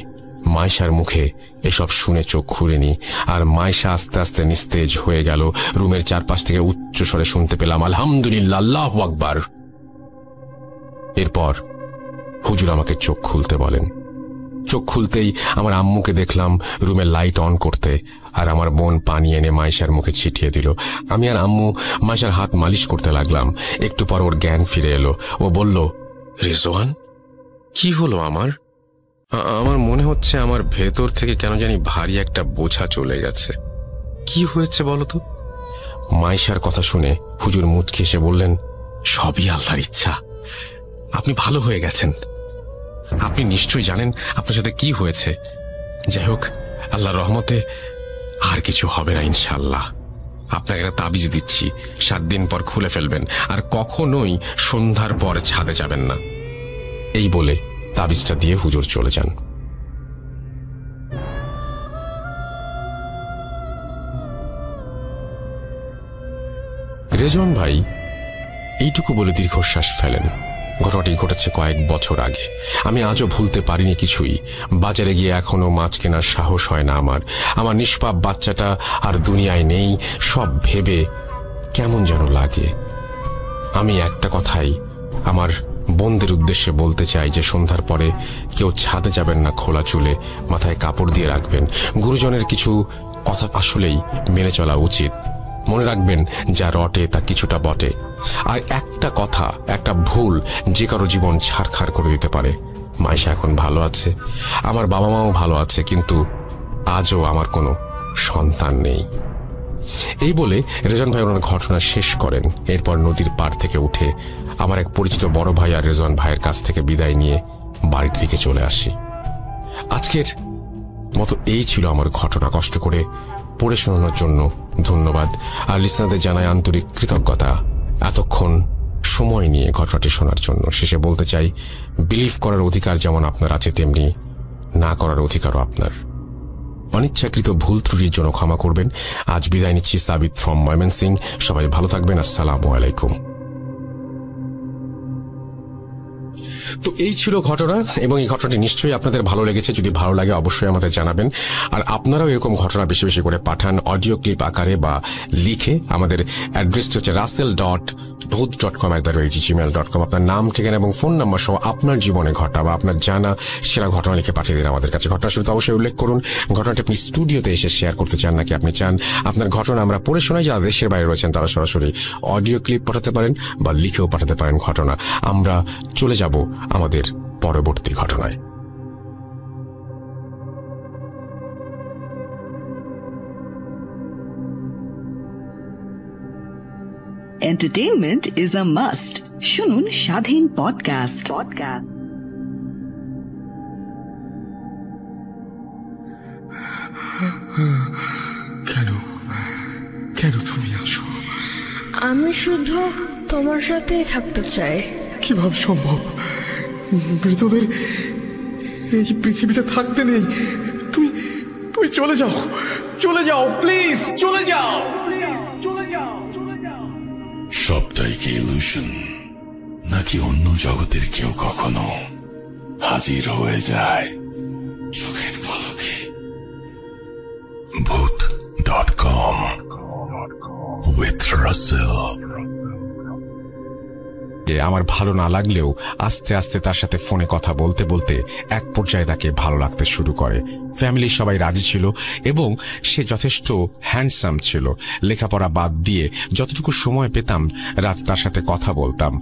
A: মাইশার মুখে এসব শুনে চোখ খুলিনি, আর মাইশা আস্তে আস্তে নিস্তেজ হয়ে গেল। রুমের চারপাশ থেকে উচ্চ স্বরে শুনতে পেলাম, আলহামদুলিল্লাহ, আল্লাহু আকবার। এরপর হুজুর আমাকে চোখ খুলতে বলেন। চোখ খুলতেই আমার আম্মুকে দেখলাম রুমের লাইট অন করতে, আর আমার বোন পানি এনে মাইশার মুখে ছিটিয়ে দিল। আমি আর আম্মু মাইশার হাত মালিশ করতে লাগলাম। একটু পর ওর জ্ঞান ফিরে এলো। ও বলল, রেজওয়ান কি হলো? আমার মনে হচ্ছে আমার ভেতর থেকে কেন জানি ভারী একটা বোঝা চলে গেছে। কি হয়েছে বলো তো? মাইশার কথা শুনে হুজুর মুচকি এসে বললেন, সবই আল্লাহর ইচ্ছা, আপনি ভালো হয়ে গেছেন। আপনি নিশ্চয়ই জানেন আপনার সাথে কি হয়েছে। যাই হোক, আল্লাহর রহমতে আর কিছু হবে না ইনশাআল্লাহ। আপনাকে একটা তাবিজ দিচ্ছি, 7 দিন পর খুলে ফেলবেন, আর কখনোই সন্ধ্যার পর ছাদে যাবেন না। এই বলে তাবিজটা দিয়ে হুজুর চলে যান। রেজওয়ান ভাই এইটুকু বলে দীর্ঘশ্বাস ফেলেন। ঘটনাটি ঘটেছে কয়েক বছর আগে। আমি আজও ভুলতে পারিনি কিছুই। বাজারে গিয়ে এখনো মাছ কেনার সাহস হয় না আমার। আমার নিষ্পাপ বাচ্চাটা আর দুনিয়ায় নেই, সব ভেবে কেমন যেন লাগে। আমি একটা কথাই আমার বোনদের উদ্দেশ্যে বলতে চাই যে সন্ধ্যার পরে কেউ ছাদে যাবেন না খোলা চুলে, মাথায় কাপড় দিয়ে রাখবেন। গুরুজনের কিছু কথা আসলেই মেনে চলা উচিত। মনে রাখবেন, যা রটে তা কিছুটা বটে। আর একটা কথা, একটা ভুল যে কারো জীবন ছারখার করে দিতে পারে। মাইশা এখন ভালো আছে, আমার বাবা মাও ভালো আছে, কিন্তু আজও আমার কোনো সন্তান নেই। এই বলে রেজওয়ান ভাই ওনার ঘটনা শেষ করেন। এরপর নদীর পাড় থেকে উঠে আমার এক পরিচিত বড় ভাই আর রেজওয়ান ভাইয়ের কাছ থেকে বিদায় নিয়ে বাড়ির দিকে চলে আসি। আজকের মতো এই ছিল আমার ঘটনা। কষ্ট করে পড়ে শোনানোর জন্য ধন্যবাদ, আর লিসনারদের জানাই আন্তরিক কৃতজ্ঞতা এতক্ষণ সময় নিয়ে ঘটনাটি শোনার জন্য। শেষে বলতে চাই, বিলিভ করার অধিকার যেমন আপনার আছে, তেমনি না করার অধিকারও আপনার। অনিচ্ছাকৃত ভুল ত্রুটির জন্য ক্ষমা করবেন। আজ বিদায় নিচ্ছি, সাবিত ফ্রম ময়মনসিংহ। সবাই ভালো থাকবেন। আসসালামু আলাইকুম। তো এই ছিল ঘটনা, এবং এই ঘটনাটি নিশ্চয়ই আপনাদের ভালো লেগেছে। যদি ভালো লাগে অবশ্যই আমাদের জানাবেন। আর আপনারাও এরকম ঘটনা বেশি বেশি করে পাঠান, অডিও ক্লিপ আকারে বা লিখে। আমাদের অ্যাড্রেসটি হচ্ছে russell.j bhoot.com@gmail.com আপনার নাম, ঠিকানা এবং ফোন নাম্বার সহ আপনার জীবনে ঘটা বা আপনার জানা সেরা ঘটনা লিখে পাঠিয়ে দিন আমাদের কাছে। ঘটনা শুরুতে অবশ্যই উল্লেখ করুন ঘটনাটি আপনি স্টুডিওতে এসে শেয়ার করতে চান নাকি আপনি চান আপনার ঘটনা আমরা পড়ে শোনাই। যারা দেশের বাইরে রয়েছেন তারা সরাসরি অডিও ক্লিপ পাঠাতে পারেন বা লিখেও পাঠাতে পারেন ঘটনা। আমরা চলে যাব আমাদের পরবর্তী ঘটনায়।
C: Entertainment is a must. শুনুন স্বাধীন পডকাস্ট।
D: কেন তুমি আসো?
E: আমি শুধু তোমার সাথেই থাকতে চাই।
D: কিভাবে সম্ভব? মৃতদের এই পৃথিবীতে থাকতে নেই। তুমি চলে যাও প্লিজ, চলে যাও।
B: সবটাই কি ইলুশন, নাকি অন্য জগতের কেউ কখনো হাজির হয়ে যায় চোখের পলকে? bhoot.com with Russell।
A: আমার ভালো না লাগলেও আস্তে আস্তে তার সাথে ফোনে কথা বলতে বলতে এক পর্যায়ে তাকে ভালো লাগতে শুরু করে। ফ্যামিলির সবাই রাজি ছিল এবং সে যথেষ্ট হ্যান্ডসাম ছিল। লেখাপড়া বাদ দিয়ে যতটুকু সময় পেতাম রাত তার সাথে কথা বলতাম।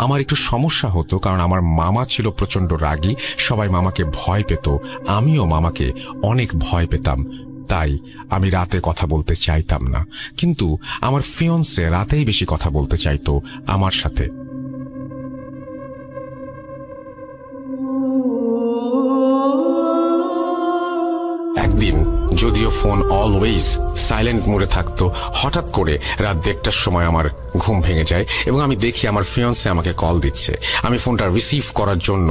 A: আমার একটু সমস্যা হতো, কারণ আমার মামা ছিল প্রচণ্ড রাগী। সবাই মামাকে ভয় পেত, আমিও মামাকে অনেক ভয় পেতাম। তাই আমি রাতে কথা বলতে চাইতাম না, কিন্তু আমার ফিয়ন্সে রাতেই বেশি কথা বলতে চাইতো আমার সাথে। একদিন যদিও ফোন অলওয়েজ সাইলেন্ট মোডে থাকতো, হঠাৎ করে রাত 1:30টার সময় আমার ঘুম ভেঙে যায় এবং আমি দেখি আমার ফিয়ন্সে আমাকে কল দিচ্ছে। আমি ফোনটা রিসিভ করার জন্য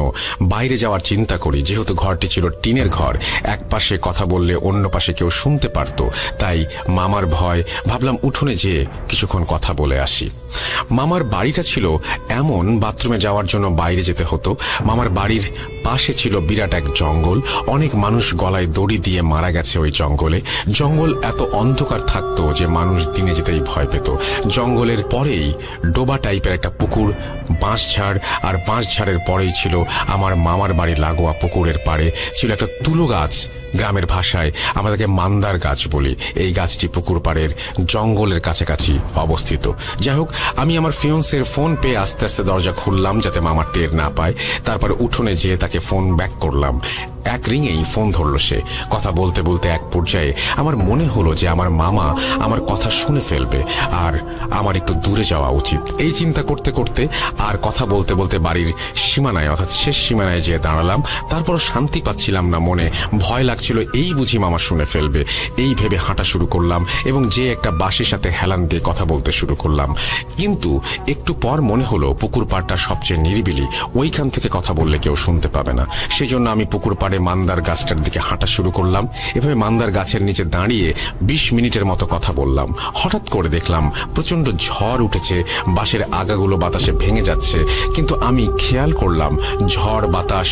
A: বাইরে যাওয়ার চিন্তা করি, যেহেতু ঘরটি ছিল টিনের ঘর, এক পাশে কথা বললে অন্য পাশে কেউ শুনতে পারত। তাই মামার ভয়, ভাবলাম উঠোনে যেয়ে কিছুক্ষণ কথা বলে আসি। মামার বাড়িটা ছিল এমন, বাথরুমে যাওয়ার জন্য বাইরে যেতে হতো। মামার বাড়ির পাশে ছিল বিরাট এক জঙ্গল, অনেক মানুষ গলায় দড়ি দিয়ে মারা গেছে ওই জঙ্গলে। জঙ্গল এত অন্ধকার থাকতো যে মানুষ দিনে যেতেই ভয় পেত। জঙ্গলের পরেই ডোবা টাইপের একটা পুকুর, বাঁশঝাড়, আর বাঁশঝাড়ের পরেই ছিল আমার মামার বাড়ি লাগোয়া পুকুরের পাড়ে ছিল একটা তুলো গাছ। গ্রামের ভাষায় আমরা তাকে মান্দার গাছ বলি। এই গাছটি পুকুর পাড়ের জঙ্গলের কাছাকাছি অবস্থিত। যাই হোক, আমি আমার ফিয়ন্সের ফোন পেয়ে আস্তে আস্তে দরজা খুললাম যাতে মামা টের না পায়। তারপর উঠোনে যেয়ে তাকে ফোন ব্যাক করলাম। এক রিংয়েই ফোন ধরল সে। কথা বলতে বলতে এক পর্যায়ে আমার মনে হলো যে আমার মামা আমার কথা শুনে ফেলবে আর আমার একটু দূরে যাওয়া উচিত। এই চিন্তা করতে করতে আর কথা বলতে বলতে বাড়ির সীমানায়, অর্থাৎ শেষ সীমানায় যেয়ে দাঁড়ালাম। তারপরও শান্তি পাচ্ছিলাম না, মনে ভয় লাগছিল এই বুঝি মামা শুনে ফেলবে। এই ভেবে হাঁটা শুরু করলাম এবং যে একটা বাঁশের সাথে হেলান দিয়ে কথা বলতে শুরু করলাম। কিন্তু একটু পর মনে হলো পুকুর পাড়টা সবচেয়ে নিরিবিলি, ওইখান থেকে কথা বললে কেউ শুনতে পাবে না। সেই জন্য আমি পুকুর পাড়ে মান্দার গাছটার দিকে হাঁটা শুরু করলাম। এভাবে মান্দার গাছের নিচে দাঁড়িয়ে 20 মিনিটের মতো কথা বললাম। হঠাৎ করে দেখলাম প্রচণ্ড ঝড় উঠেছে, বাঁশের আগাগুলো বাতাসে ভেঙে যাচ্ছে। কিন্তু আমি খেয়াল করলাম ঝড় বাতাস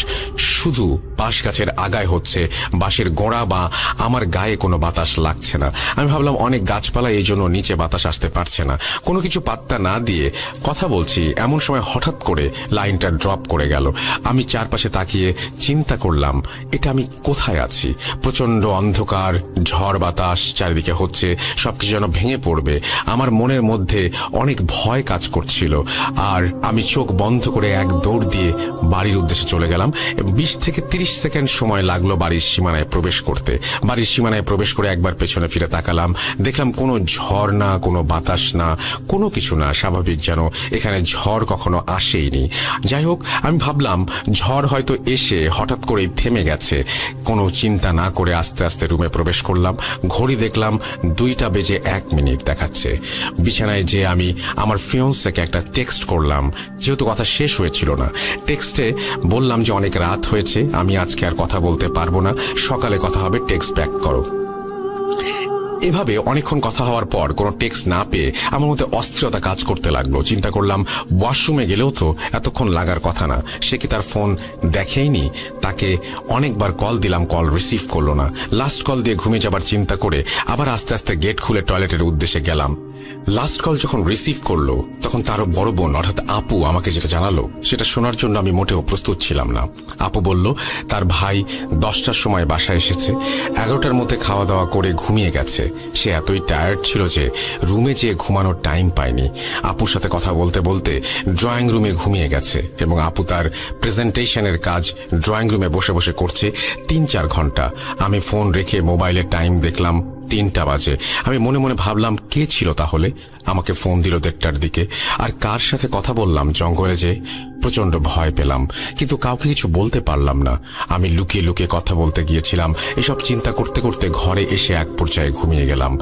A: শুধু বাঁশ গাছের আগায় হচ্ছে, বাঁশের গোড়া বা আমার গায়ে কোনো বাতাস লাগছে না। আমি ভাবলাম অনেক গাছপালা, এই জন্য নিচে বাতাস আসতে পারছে না। কোনো কিছু পাত্তা না দিয়ে কথা বলছি, এমন সময় হঠাৎ করে লাইনটা ড্রপ করে গেল। আমি চারপাশে তাকিয়ে চিন্তা করলাম এটা আমি কোথায় আছি। প্রচণ্ড অন্ধকার, ঝড় বাতাস চারিদিকে হচ্ছে, সবকিছু যেন ভেঙে পড়বে। আমার মনের মধ্যে অনেক ভয় কাজ করছিল আর আমি চোখ বন্ধ করে এক দৌড় দিয়ে বাড়ির উদ্দেশ্যে চলে গেলাম। 20 থেকে 30 সেকেন্ড সময় লাগলো বাড়ির সীমানায় প্রবেশ করতে। বাড়ির সীমানায় প্রবেশ করে একবার পেছনে ফিরে তাকালাম, দেখলাম কোনো ঝড় না, কোনো বাতাস না, কোনো কিছু না, স্বাভাবিক যেন এখানে ঝড় কখনো আসেইনি। যাই হোক, আমি ভাবলাম ঝড় হয়তো এসে হঠাৎ করেই থেমে গেছে। কোনো চিন্তা না করে আস্তে আস্তে রুমে প্রবেশ করলাম। ঘড়ি দেখলাম 2:01 দেখাচ্ছে। বিছানায় যে আমি আমার ফিয়ন্সকে একটা টেক্সট করলাম, যেহেতু কথা শেষ হয়েছিল না। টেক্সটে বললাম যে অনেক রাত হয়েছে, আমি আজকে আর কথা বলতে পারবো না, সকালে কথা হবে, টেক্সট ব্যাক করো। এভাবে অনেকক্ষণ কথা হওয়ার পর কোনো টেক্সট না পেয়ে আমার মধ্যে অস্থিরতা কাজ করতে লাগলো। চিন্তা করলাম ওয়াশরুমে গেলেও তো এতক্ষণ লাগার কথা না, সে কি তার ফোন দেখেইনি? তাকে অনেকবার কল দিলাম, কল রিসিভ করলো না। লাস্ট কল দিয়ে ঘুমিয়ে যাবার চিন্তা করে আবার আস্তে আস্তে গেট খুলে টয়লেটের উদ্দেশ্যে গেলাম। লাস্ট কল যখন রিসিভ করলো তখন তারও বড় বোন অর্থাৎ আপু আমাকে যেটা জানালো সেটা শোনার জন্য আমি মোটেও প্রস্তুত ছিলাম না। আপু বলল তার ভাই 10টার সময় বাসায় এসেছে, 11টার মধ্যে খাওয়া দাওয়া করে ঘুমিয়ে গেছে। সে এতই টায়ার্ড ছিল যে রুমে যেয়ে ঘুমানোর টাইম পায়নি। আপুর সাথে কথা বলতে বলতে ড্রয়িং রুমে ঘুমিয়ে গেছে এবং আপু তার প্রেজেন্টেশনের কাজ ড্রয়িং রুমে বসে বসে করছে 3-4 ঘন্টা। আমি ফোন রেখে মোবাইলে টাইম দেখলাম 3টা বাজে। আমি মনে মনে ভাবলাম কে ছিল তাহলে, আমাকে ফোন দিল 1:30টার দিকে। আর কার সাথে কথা বললাম জঙ্গলে যে প্রচন্ড ভয় পেলাম, কিন্তু কাউকে কিছু বলতে পারলাম না। আমি লুকিয়ে লুকিয়ে কথা বলতে গিয়েছিলাম। এসব চিন্তা করতে করতে ঘরে এসে এক পর্যায়ে ঘুমিয়ে গেলাম।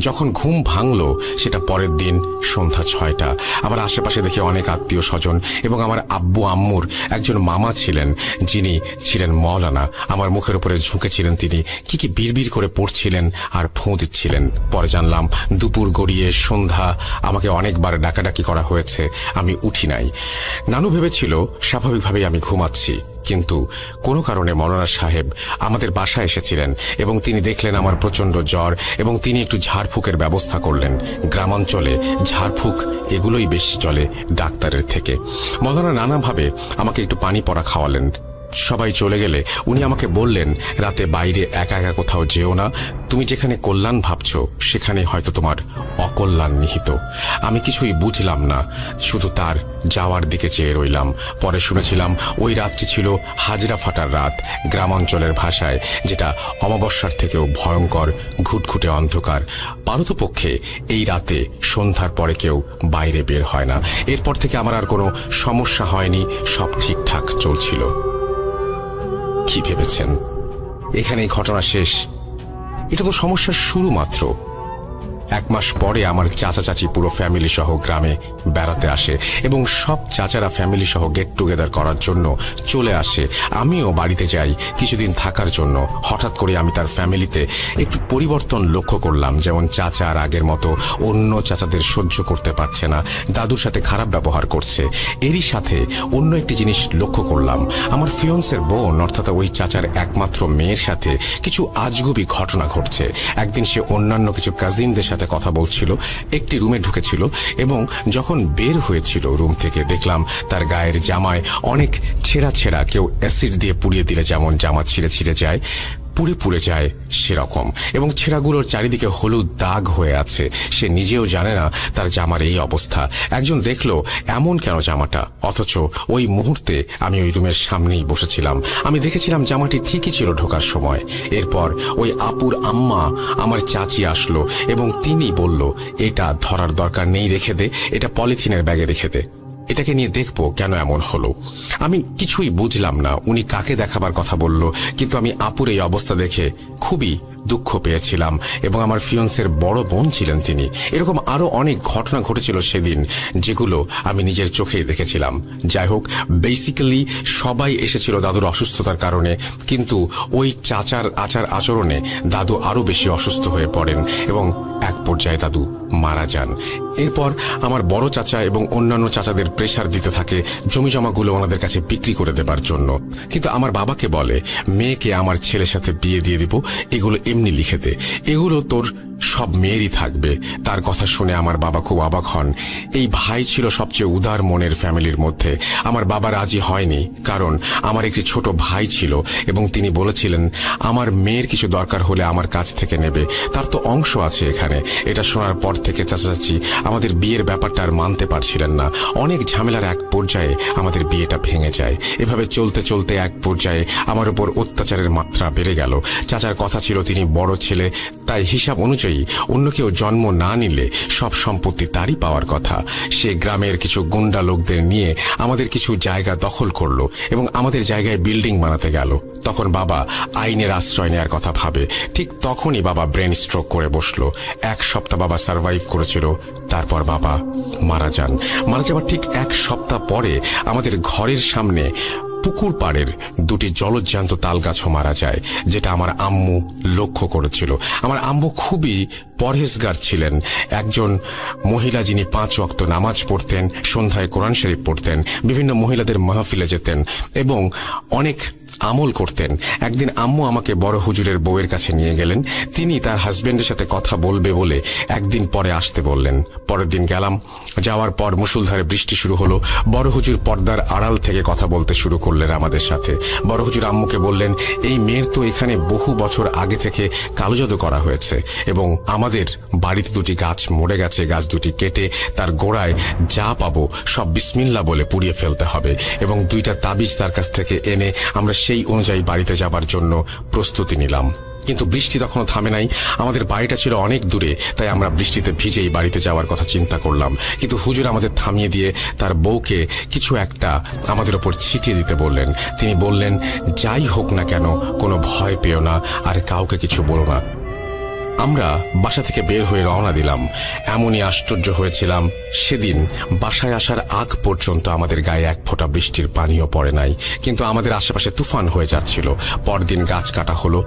A: যখন ঘুম ভাঙলো সেটা পরের দিন সন্ধ্যা 6টা। আমার আশেপাশে দেখে অনেক আত্মীয় স্বজন এবং আমার আব্বু আম্মুর একজন মামা ছিলেন যিনি ছিলেন মওলানা। আমার মুখের উপরে ঝুঁকেছিলেন তিনি, কি বিড়বিড় করে পড়ছিলেন আর ফোঁ দিচ্ছিলেন। পরে জানলাম দুপুর গড়িয়ে সন্ধ্যা, আমাকে অনেকবার ডাকাডাকি করা হয়েছে, আমি উঠি নাই। নানু ভেবেছিল স্বাভাবিকভাবেই আমি ঘুমাচ্ছি, কিন্তু কোনো কারণে মওলানা সাহেব আমাদের বাসায় এসেছিলেন এবং তিনি দেখলেন আমার প্রচন্ড জ্বর এবং তিনি একটু ঝাড়ফুঁকের ব্যবস্থা করলেন। গ্রামাঞ্চলে ঝাড়ফুঁক এগুলোই বেশি চলে ডাক্তারের থেকে। মওলানা নানাভাবে আমাকে একটু পানি পড়া খাওয়ালেন। সবাই চলে গেলে উনি আমাকে বললেন, রাতে বাইরে একা একা কোথাও যেও না, তুমি যেখানে কল্যাণ ভাবছো সেখানে হয়তো তোমার অকল্যাণ নিহিত। আমি কিছুই বুঝলাম না, শুধু তার যাওয়ার দিকে চেয়ে রইলাম। পরে শুনেছিলাম ওই রাতটি ছিল হাজরা ফাটার রাত, গ্রামাঞ্চলের ভাষায়, যেটা অমাবস্যার থেকেও ভয়ঙ্কর, ঘুটঘুটে অন্ধকার। পারতপক্ষে এই রাতে সন্ধ্যার পরে কেউ বাইরে বের হয় না। এরপর থেকে আমার আর কোনো সমস্যা হয়নি, সব ঠিকঠাক চলছিল। কি ভেবেছেন এখানেই ঘটনা শেষ? এটা তো সমস্যার শুরু মাত্র। 1 মাস পরে আমার চাচা চাচি পুরো ফ্যামিলি সহ গ্রামে বেড়াতে আসে এবং সব চাচারা ফ্যামিলি সহ গেট টুগেদার করার জন্য চলে আসে। আমিও বাড়িতে যাই কিছুদিন থাকার জন্য। হঠাৎ করে আমি তার ফ্যামিলিতে একটু পরিবর্তন লক্ষ্য করলাম। যেমন চাচা আর আগের মতো অন্য চাচাদের সহ্য করতে পারছে না, দাদুর সাথে খারাপ ব্যবহার করছে। এরই সাথে অন্য একটি জিনিস লক্ষ্য করলাম, আমার ফিয়ন্সের বোন অর্থাৎ ওই চাচার একমাত্র মেয়ের সাথে কিছু আজগুবি ঘটনা ঘটছে। একদিন সে অন্যান্য কিছু কাজিনদের সাথে কথা বলছিল, একটি রুমে ঢুকেছিল এবং যখন বের হয়েছিল রুম থেকে দেখলাম তার গায়ের জামায় অনেক ছেঁড়া ছেঁড়া, কেউ অ্যাসিড দিয়ে পুড়িয়ে দিলে যেমন জামা ছিঁড়ে ছিঁড়ে যায়, পুড়ে পুড়ে যায় সেরকম, এবং ছেঁড়াগুলোর চারিদিকে হলুদ দাগ হয়ে আছে। সে নিজেও জানে না তার জামার এই অবস্থা। একজন দেখলো এমন কেন জামাটা, অথচ ওই মুহূর্তে আমি ওই রুমের সামনেই বসেছিলাম। আমি দেখেছিলাম জামাটি ঠিকই ছিল ঢোকার সময়। এরপর ওই আপুর আম্মা আমার চাচি আসলো এবং তিনি বলল, এটা ধরার দরকার নেই, রেখে দে, এটা পলিথিনের ব্যাগে রেখে দে, এটাকে নিয়ে দেখবো কেন এমন হলো। আমি কিছুই বুঝলাম না উনি কাকে দেখাবার কথা বলল, কিন্তু আমি আপুর এই অবস্থা দেখে খুবই দুঃখ পেয়েছিলাম এবং আমার ফিয়ন্সের বড় বোন ছিলেন তিনি। এরকম আরো অনেক ঘটনা ঘটেছিল সেদিন, যেগুলো আমি নিজের চোখেই দেখেছিলাম। যাই হোক, বেসিক্যালি সবাই এসেছিল দাদুর অসুস্থতার কারণে, কিন্তু ওই চাচার আচার আচরণে দাদু আরো বেশি অসুস্থ হয়ে পড়েন এবং এক পর্যায়ে দাদু মারা যান। এরপর আমার বড় চাচা এবং অন্যান্য চাচাদের প্রেসার দিতে থাকে জমি জমাগুলো ওনাদের কাছে বিক্রি করে দেবার জন্য, কিন্তু আমার বাবাকে বলে, মেয়েকে আমার ছেলের সাথে বিয়ে দিয়ে দিব, এগুলো এমনি লিখে দে, এগুলো তোর সব মেয়েরই থাকবে। তার কথা শুনে আমার বাবা খুব অবাক হন। এই ভাই ছিল সবচেয়ে উদার মনের ফ্যামিলির মধ্যে। আমার বাবা রাজি হয়নি, কারণ আমার একটি ছোট ভাই ছিল এবং তিনি বলেছিলেন আমার মেয়ের কিছু দরকার হলে আমার কাছ থেকে নেবে, তার তো অংশ আছে এখানে। এটা শোনার পর থেকে চাচা চাচি আমাদের বিয়ের ব্যাপারটা আর মানতে পারছিলেন না। অনেক ঝামেলার এক পর্যায়ে আমাদের বিয়েটা ভেঙে যায়। এভাবে চলতে চলতে এক পর্যায়ে আমার উপর অত্যাচারের মাত্রা বেড়ে গেল। চাচার কথা ছিল তিনি বড় ছেলে, তাই হিসাব অনুযায়ী অন্য কেউ জন্ম না নিলে সব সম্পত্তি তারই পাওয়ার কথা। সে গ্রামের কিছু গুন্ডা লোকদের নিয়ে আমাদের কিছু জায়গা দখল করলো এবং আমাদের জায়গায় বিল্ডিং বানাতে গেল। তখন বাবা আইনের আশ্রয় নেওয়ার কথা ভাবে। ঠিক তখনই বাবা ব্রেন স্ট্রোক করে বসলো। 1 সপ্তাহ বাবা সার্ভাইভ করেছিল, তারপর বাবা মারা যান। মারা যাবার ঠিক 1 সপ্তাহ পরে আমাদের ঘরের সামনে পুকুর পাড়ের 2টি জলজ্যান্ত তালগাছও মারা যায়, যেটা আমার আম্মু লক্ষ্য করেছিল। আমার আম্মু খুবই পরহেজগার ছিলেন, একজন মহিলা যিনি 5 ওয়াক্ত নামাজ পড়তেন, সন্ধ্যায় কোরআন শরীফ পড়তেন, বিভিন্ন মহিলাদের মাহফিলে যেতেন এবং অনেক আমল করতেন। একদিন আম্মু আমাকে বড় হুজুরের বউয়ের কাছে নিয়ে গেলেন। তিনি তার হাজবেন্ডের সাথে কথা বলবে বলে একদিন পরে আসতে বললেন। পরের দিন গেলাম। যাওয়ার পর মুষলধারে বৃষ্টি শুরু হলো। বড় হুজুর পর্দার আড়াল থেকে কথা বলতে শুরু করলেন আমাদের সাথে। বড় হুজুর আম্মুকে বললেন, এই মেয়ের তো এখানে বহু বছর আগে থেকে কালো জাদু করা হয়েছে এবং আমাদের বাড়িতে দুটি গাছ মরে গেছে। গাছ দুটি কেটে তার গোড়ায় যা পাবো সব বিসমিল্লাহ বলে পুড়িয়ে ফেলতে হবে এবং 2টা তাবিজ তার কাছ থেকে এনে আমরা সেই অনুযায়ী বাড়িতে যাবার জন্য প্রস্তুতি নিলাম। কিন্তু বৃষ্টি তখনও থামে নাই। আমাদের বাড়িটা ছিল অনেক দূরে, তাই আমরা বৃষ্টিতে ভিজেই বাড়িতে যাওয়ার কথা চিন্তা করলাম। কিন্তু হুজুর আমাদের থামিয়ে দিয়ে তার বউকে কিছু একটা আমাদের ওপর ছিটিয়ে দিতে বললেন। তিনি বললেন, যাই হোক না কেন কোনো ভয় পেও না আর কাউকে কিছু বলো না। আমরা বাসা থেকে বের হয়ে রওনা দিলাম। এমনই আশ্চর্য হয়েছিলাম, সেদিন বাসায় আসার আগ পর্যন্ত আমাদের গায়ে এক ফোঁটা বৃষ্টির পানিও পড়ে নাই। কিন্তু আমাদের আশেপাশে তুফান হয়ে যাচ্ছিল। পরদিন গাছ কাটা হলো।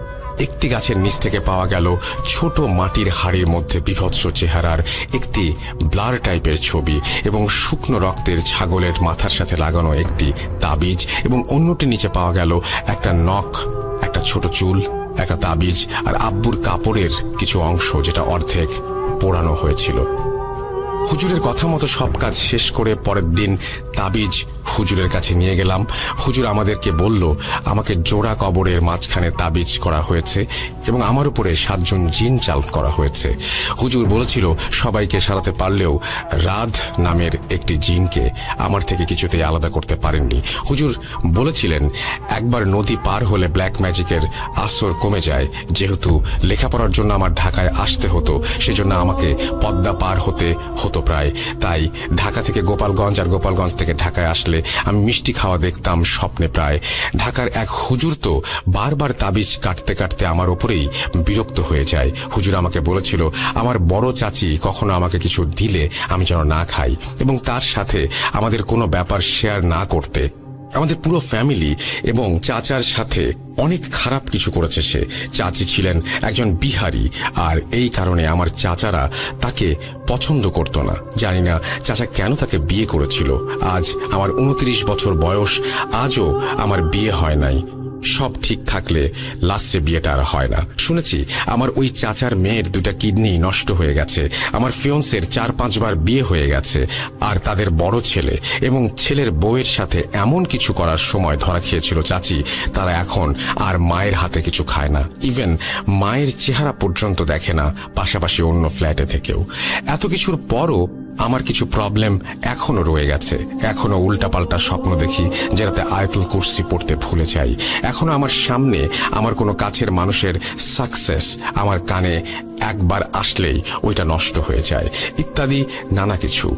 A: একটি গাছের নিচ থেকে পাওয়া গেল ছোট মাটির হাড়ির মধ্যে বিভৎস চেহারার একটি ব্লার টাইপের ছবি এবং শুকনো রক্তের ছাগলের মাথার সাথে লাগানো একটি তাবিজ, এবং অন্যটির নিচে পাওয়া গেল একটা নখ, একটা ছোট চুল, একটা তাবিজ আর আব্বুর কাপড়ের কিছু অংশ যেটা অর্ধেক পোড়ানো হয়েছিল। হুজুরের কথা মতো সব কাজ শেষ করে পরের দিন তাবিজ হুজুরের কাছে নিয়ে গেলাম। হুজুর আমাদেরকে বলল, আমাকে জোড়া কবরের মাঝখানে তাবিজ করা হয়েছে এবং আমার উপরে 7 জন জিন চালনা করা হয়েছে। হুজুর বলেছিল সবাইকে সারাতে পারলেও রাধ নামের একটি জিনকে আমার থেকে কিছুতেই আলাদা করতে পারেননি। হুজুর বলেছিলেন একবার নদী পার হলে ব্ল্যাক ম্যাজিকের আসর কমে যায়। যেহেতু লেখাপড়ার জন্য আমার ঢাকায় আসতে হতো, সেজন্য আমাকে পদ্মা পার হতে হতো প্রায়। তাই ঢাকা থেকে গোপালগঞ্জ আর গোপালগঞ্জ থেকে ঢাকায় আসলে আমি মিষ্টি খাওয়া দেখতাম স্বপ্নে প্রায়। ঢাকার এক হুজুর তো বারবার তাবিজ কাটতে কাটতে আমার ওপরেই বিরক্ত হয়ে যায়। হুজুর আমাকে বলেছিল আমার বড় চাচি কখনো আমাকে কিছু দিলে আমি যেন না খাই এবং তার সাথে আমাদের কোনো ব্যাপার শেয়ার না করতে। আমাদের পুরো ফ্যামিলি এবং চাচার সাথে অনেক খারাপ কিছু করেছে সে। চাচি ছিলেন একজন বিহারি আর এই কারণে আমার চাচারা তাকে পছন্দ করত না। জানি না চাচা কেন তাকে বিয়ে করেছিল। আজ আমার 29 বছর বয়স, আজও আমার বিয়ে হয় নাই। সব ঠিক থাকলে লাস্টে বিয়েটা আর হয় না। শুনেছি আমার ওই চাচার মেয়ের 2টা কিডনি নষ্ট হয়ে গেছে। আমার ফিয়ন্সের 4-5 বার বিয়ে হয়ে গেছে আর তাদের বড় ছেলে এবং ছেলের বউয়ের সাথে এমন কিছু করার সময় ধরা খেয়েছিল চাচি। তারা এখন আর মায়ের হাতে কিছু খায় না, ইভেন মায়ের চেহারা পর্যন্ত দেখে না, পাশাপাশি অন্য ফ্ল্যাটে থেকেও। এত কিছুর পরও আমার কিছু প্রবলেম এখনো রয়ে গেছে। এখনো উল্টাপাল্টা স্বপ্ন দেখি যেটাতে আয়াতুল কুরসি পড়তে ভুলে যাই। এখনো আমার সামনে আমার কোনো কাছের মানুষের সাকসেস আমার কানে একবার আসলেই ওইটা নষ্ট হয়ে যায়, ইত্যাদি নানা কিছু।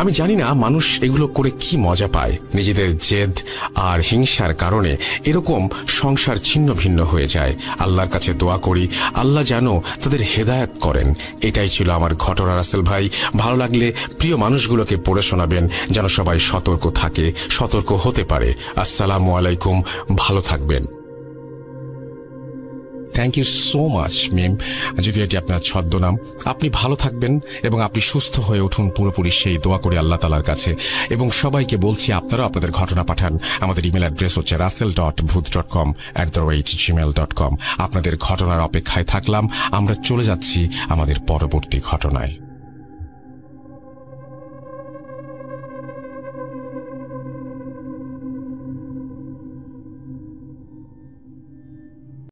A: আমি জানি না মানুষ এগুলো করে কি মজা পায়। নিজেদের জেদ আর হিংসার কারণে এরকম সংসার ছিন্ন ভিন্ন হয়ে যায়। আল্লাহর কাছে দোয়া করি আল্লাহ যেন তাদের হেদায়েত করেন। এটাই ছিল আমার ঘটনা রাসেল ভাই। ভালো লাগলে প্রিয় মানুষগুলোকে পড়ে শোনাবেন যেন সবাই সতর্ক থাকে, সতর্ক হতে পারে। আসসালামু আলাইকুম, ভালো থাকবেন। থ্যাংক ইউ সো মাচ মিম, যদি এটি আপনার ছদ্মনাম। আপনি ভালো থাকবেন এবং আপনি সুস্থ হয়ে উঠুন পুরোপুরি, সেই দোয়া করি আল্লাহ তাআলার কাছে। এবং সবাইকে বলছি আপনারাও আপনাদের ঘটনা পাঠান। আমাদের ইমেল অ্যাড্রেস হচ্ছে russell.booth.com@gmail.com। আপনাদের ঘটনার অপেক্ষায় থাকলাম। আমরা চলে যাচ্ছি আমাদের পরবর্তী ঘটনায়।